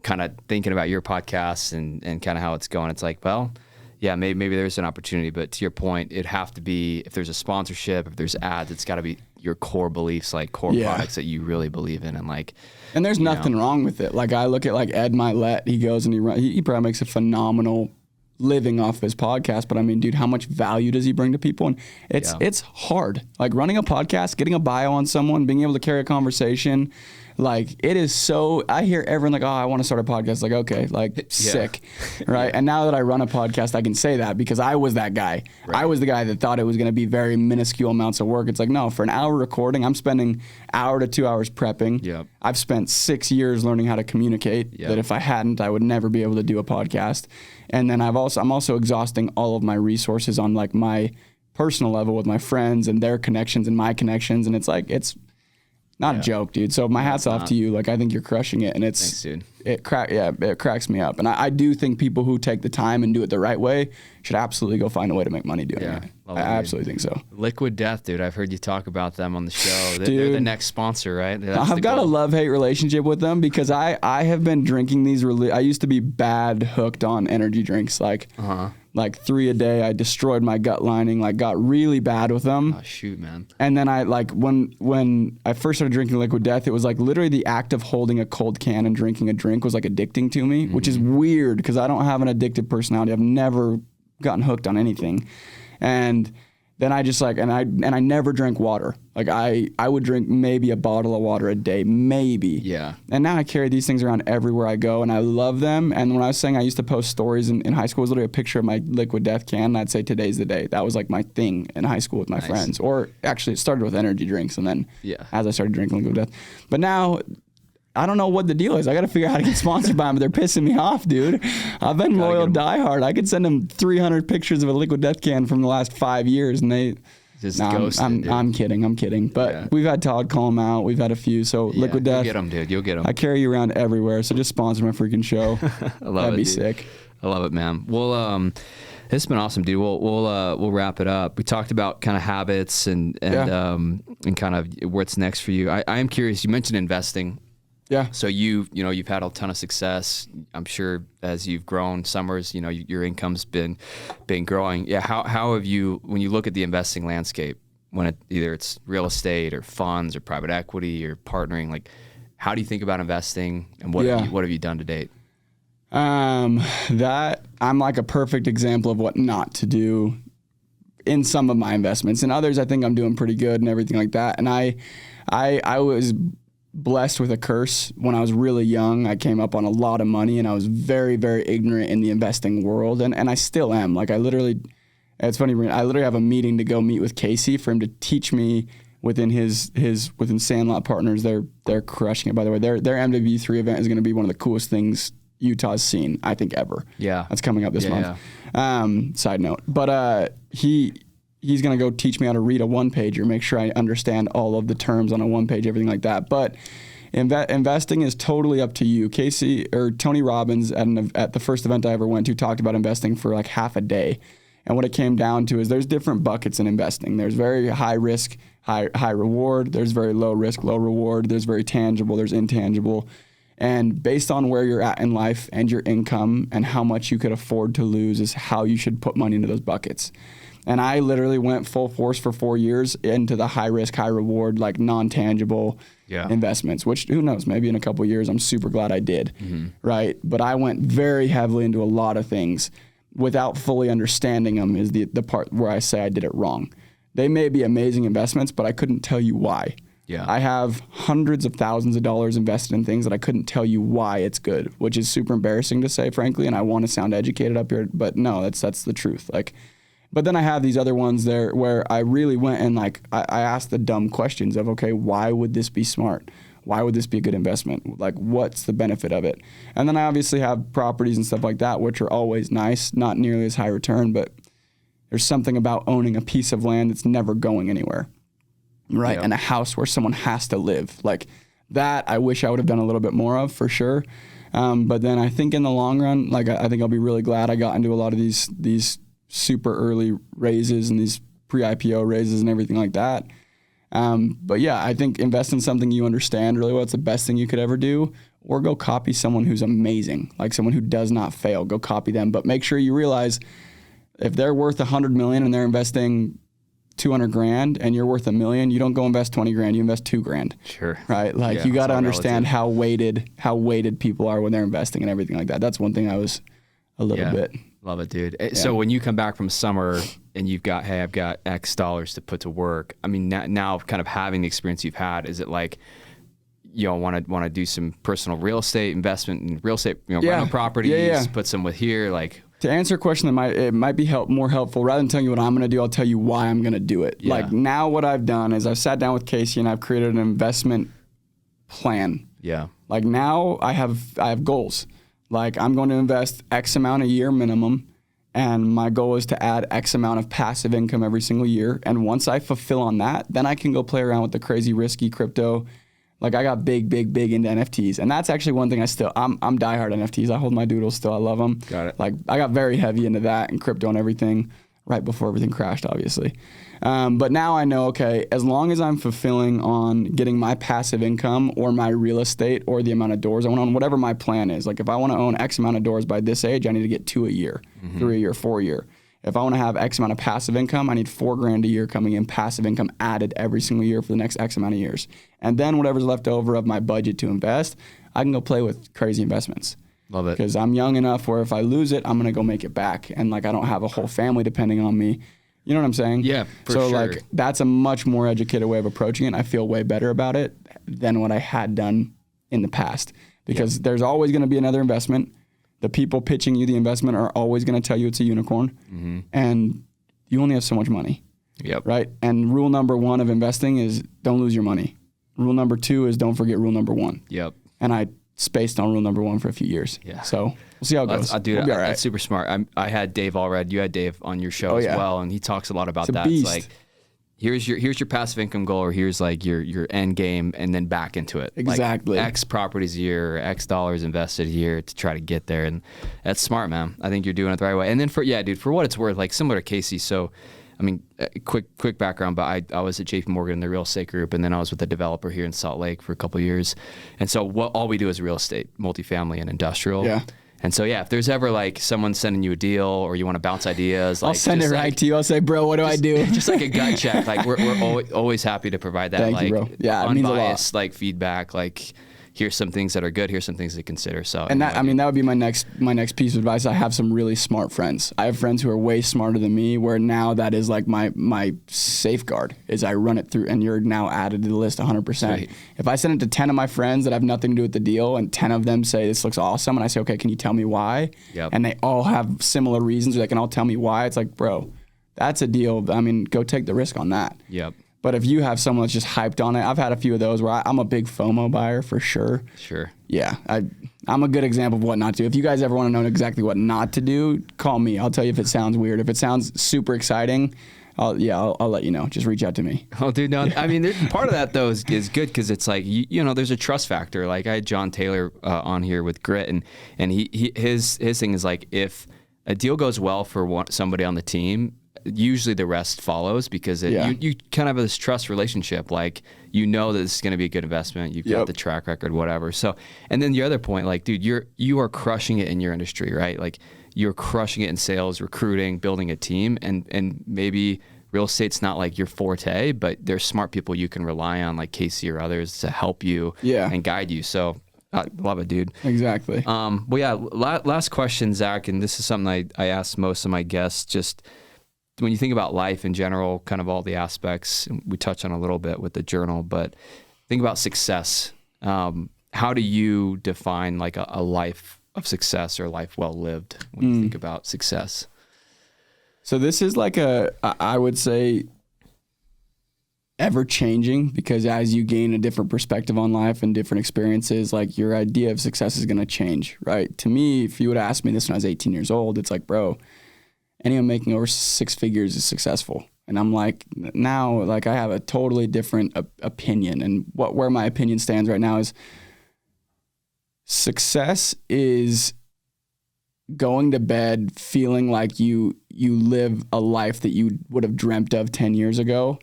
A: kind of thinking about your podcast and kind of how it's going, it's like, well, yeah, maybe there's an opportunity, but to your point, it'd have to be, if there's a sponsorship, if there's ads, it's got to be your core beliefs, like core products that you really believe in,
B: and there's nothing wrong with it. Like I look at like Ed Milet, he goes and he probably makes a phenomenal living off of his podcast, but I mean, dude, how much value does he bring to people? And it's hard. Like running a podcast, getting a bio on someone, being able to carry a conversation. Like it is so, I hear everyone like, oh, I want to start a podcast. Like, okay, like sick. Right. And now that I run a podcast, I can say that because I was that guy. Right. I was the guy that thought it was going to be very minuscule amounts of work. It's like, no, for an hour recording, I'm spending hour to 2 hours prepping.
A: Yep.
B: I've spent 6 years learning how to communicate that if I hadn't, I would never be able to do a podcast. And then I'm also exhausting all of my resources on like my personal level with my friends and their connections and my connections. And it's like, it's not a joke, dude. So my hat's off to you. Like, I think you're crushing it, and
A: thanks, dude.
B: It cracks me up. And I do think people who take the time and do it the right way should absolutely go find a way to make money doing it. I absolutely think so.
A: Liquid Death, dude. I've heard you talk about them on the show. They're the next sponsor, right?
B: I've got a love-hate relationship with them because I have been drinking these. I used to be bad hooked on energy drinks, like 3 a day. I destroyed my gut lining, like got really bad with them.
A: Oh shoot, man.
B: And then I like when I first started drinking Liquid Death, it was like literally the act of holding a cold can and drinking a drink was like addicting to me, which is weird because I don't have an addictive personality. I've never gotten hooked on anything. And then I just like, and I never drank water. Like I would drink maybe a bottle of water a day, maybe.
A: Yeah.
B: And now I carry these things around everywhere I go and I love them. And when I was saying I used to post stories in high school, it was literally a picture of my Liquid Death can. And I'd say today's the day. That was like my thing in high school with my friends. Or actually it started with energy drinks and then as I started drinking Liquid Death. But now I don't know what the deal is. I got to figure out how to get sponsored by them, but they're pissing me off, dude. I've been loyal diehard. I could send them 300 pictures of a Liquid Death can from the last 5 years, and they
A: just ghosted.
B: I'm kidding. But we've had Todd call them out. We've had a few. So Liquid Death,
A: you'll get them, dude. You'll get them.
B: I carry you around everywhere. So just sponsor my freaking show.
A: I love That'd be sick. I love it, man. Well, it's been awesome, dude. We'll wrap it up. We talked about kind of habits and kind of what's next for you. I am curious. You mentioned investing.
B: Yeah.
A: So you've had a ton of success. I'm sure as you've grown summers, your income's been growing. Yeah. How have you, when you look at the investing landscape, when either it's real estate or funds or private equity or partnering, like how do you think about investing and what have you done to date?
B: That I'm like a perfect example of what not to do in some of my investments. In others, I think I'm doing pretty good and everything like that. And I was blessed with a curse when I was really young. I came up on a lot of money and I was very, very ignorant in the investing world. And I still am. Like it's funny, I literally have a meeting to go meet with Casey for him to teach me within within Sandlot Partners. They're crushing it, by the way. Their MW3 event is going to be one of the coolest things Utah's seen, I think, ever.
A: Yeah.
B: That's coming up this month. Yeah. Side note. But he's going to go teach me how to read a one-pager, make sure I understand all of the terms on a one-page, everything like that. But investing is totally up to you. Casey or Tony Robbins at the first event I ever went to talked about investing for like half a day. And what it came down to is there's different buckets in investing. There's very high risk, high reward. There's very low risk, low reward. There's very tangible. There's intangible. And based on where you're at in life and your income and how much you could afford to lose is how you should put money into those buckets. And I literally went full force for 4 years into the high risk, high reward, like non-tangible investments, which who knows, maybe in a couple of years, I'm super glad I did. Mm-hmm. Right. But I went very heavily into a lot of things without fully understanding them is the part where I say I did it wrong. They may be amazing investments, but I couldn't tell you why. Yeah. I have hundreds of thousands of dollars invested in things that I couldn't tell you why it's good, which is super embarrassing to say, frankly, and I want to sound educated up here, but no, that's the truth. Like, but then I have these other ones there where I really went and like I asked the dumb questions of, okay, why would this be smart? Why would this be a good investment? Like, what's the benefit of it? And then I obviously have properties and stuff like that, which are always nice, not nearly as high return, but there's something about owning a piece of land that's never going anywhere, right? Yep. And a house where someone has to live. Like that, I wish I would have done a little bit more of for sure. But then I think in the long run, like I think I'll be really glad I got into a lot of these super early raises and these pre-IPO raises and everything like that. But yeah, I think invest in something you understand really well. It's the best thing you could ever do, or go copy someone who's amazing, like someone who does not fail. Go copy them, but make sure you realize if they're worth $100 million and they're investing $200,000 and you're worth $1 million, you don't go invest $20,000, you invest $2,000.
A: Sure.
B: Right. Like you got to understand how weighted people are when they're investing and everything like that. That's one thing I was a little bit.
A: Love it, dude. Yeah. So when you come back from summer and you've got, hey, I've got X dollars to put to work. I mean, now kind of having the experience you've had, is it like, want to do some personal real estate investment in real estate, rental properties, put some with here, like.
B: To answer a question that might be more helpful, rather than telling you what I'm going to do, I'll tell you why I'm going to do it. Yeah. Like now what I've done is I've sat down with Casey and I've created an investment plan.
A: Yeah.
B: Like now I have goals. Like I'm going to invest X amount a year minimum, and my goal is to add X amount of passive income every single year. And once I fulfill on that, then I can go play around with the crazy risky crypto. Like I got big into NFTs, and that's actually one thing I'm diehard NFTs. I hold my doodles still. I love them.
A: Got it.
B: Like I got very heavy into that and crypto and everything right before everything crashed, obviously. But now I know, okay, as long as I'm fulfilling on getting my passive income or my real estate or the amount of doors I want to own, whatever my plan is. Like if I want to own X amount of doors by this age, I need to get 2 a year, 3 a year, 4 a year. If I want to have X amount of passive income, I need $4,000 a year coming in, passive income added every single year for the next X amount of years. And then whatever's left over of my budget to invest, I can go play with crazy investments.
A: Love it.
B: Because I'm young enough where if I lose it, I'm going to go make it back. And like I don't have a whole family depending on me. You know what I'm saying?
A: Yeah, for
B: sure. So
A: like
B: that's a much more educated way of approaching it. I feel way better about it than what I had done in the past. Because there's always going to be another investment. The people pitching you the investment are always going to tell you it's a unicorn, and you only have so much money.
A: Yep.
B: Right. And rule number 1 of investing is don't lose your money. Rule number 2 is don't forget rule number 1.
A: Yep.
B: And I spaced on rule number 1 for a few years. Yeah. So we'll see how it goes.
A: We'll be all right. That's super smart. I had Dave Allred. You had Dave on your show as well, and he talks a lot about that.
B: Beast.
A: It's like, here's your passive income goal, or here's like your end game, and then back into it.
B: Exactly.
A: Like X properties a year, or X dollars invested a year to try to get there, and that's smart, man. I think you're doing it the right way. And then for what it's worth, like similar to Casey. So I mean, quick background, but I was at JP Morgan in the real estate group, and then I was with a developer here in Salt Lake for a couple of years. And so all we do is real estate, multifamily and industrial.
B: Yeah.
A: And so, yeah, if there's ever like someone sending you a deal or you want to bounce ideas, like,
B: I'll send it right to you. I'll say, bro, what do I do?
A: Just like a gut check. Like we're always happy to provide that.
B: Thank you, bro. Yeah, it means a lot.
A: Unbiased like feedback. Like, here's some things that are good. Here's some things to consider. So,
B: and that, I mean, that would be my next piece of advice. I have some really smart friends. I have friends who are way smarter than me, where now that is like my safeguard is I run it through, and you're now added to the list 100%. Right. If I send it to 10 of my friends that have nothing to do with the deal, and 10 of them say this looks awesome, and I say, okay, can you tell me why?
A: Yep.
B: And they all have similar reasons, or they can all tell me why. It's like, bro, that's a deal. I mean, go take the risk on that.
A: Yep.
B: But if you have someone that's just hyped on it, I've had a few of those where I'm a big FOMO buyer for sure.
A: Sure.
B: Yeah, I'm a good example of what not to do. If you guys ever want to know exactly what not to do, call me. I'll tell you if it sounds weird. If it sounds super exciting, I'll let you know. Just reach out to me.
A: Oh, dude, no. I mean, part of that though is good because it's like you know, there's a trust factor. Like I had John Taylor on here with Grit, and his thing is like, if a deal goes well for somebody on the team, usually the rest follows, because you kind of have this trust relationship. Like, you know that this is going to be a good investment. You've got the track record, whatever. So, and then the other point, like, dude, you are crushing it in your industry, right? Like, you're crushing it in sales, recruiting, building a team, and maybe real estate's not like your forte, but there's smart people you can rely on, like Casey or others, to help you and guide you. So I love it, dude.
B: Exactly.
A: Well, yeah, last question, Zach, and this is something I ask most of my guests. Just when you think about life in general, kind of all the aspects, we touched on a little bit with the journal, but think about success. How do you define like a life of success or a life well lived when you think about success?
B: So this is like I would say, ever changing, because as you gain a different perspective on life and different experiences, like your idea of success is going to change, right? To me, if you would ask me this when I was 18 years old, it's like, bro, anyone making over 6 figures is successful. And I'm like, now, like, I have a totally different opinion. And where my opinion stands right now is success is going to bed feeling like you live a life that you would have dreamt of 10 years ago,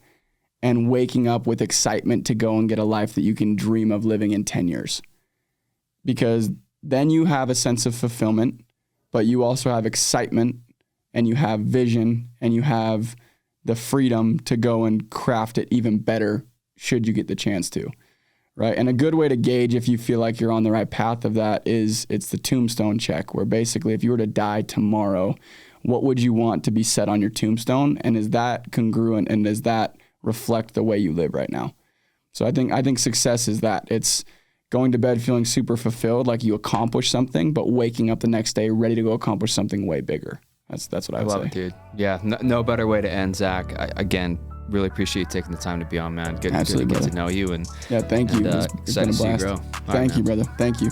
B: and waking up with excitement to go and get a life that you can dream of living in 10 years. Because then you have a sense of fulfillment, but you also have excitement, and you have vision, and you have the freedom to go and craft it even better should you get the chance to, right? And a good way to gauge if you feel like you're on the right path of that is it's the tombstone check, where basically if you were to die tomorrow, what would you want to be set on your tombstone? And is that congruent, and does that reflect the way you live right now? So I think success is that. It's going to bed feeling super fulfilled, like you accomplished something, but waking up the next day ready to go accomplish something way bigger. That's what I would say.
A: Love it, dude. Yeah, no better way to end, Zach. Again, really appreciate you taking the time to be on, man. Good to get to know you. And
B: yeah, thank you.
A: Excited to see you grow.
B: Thank you, brother. Thank you.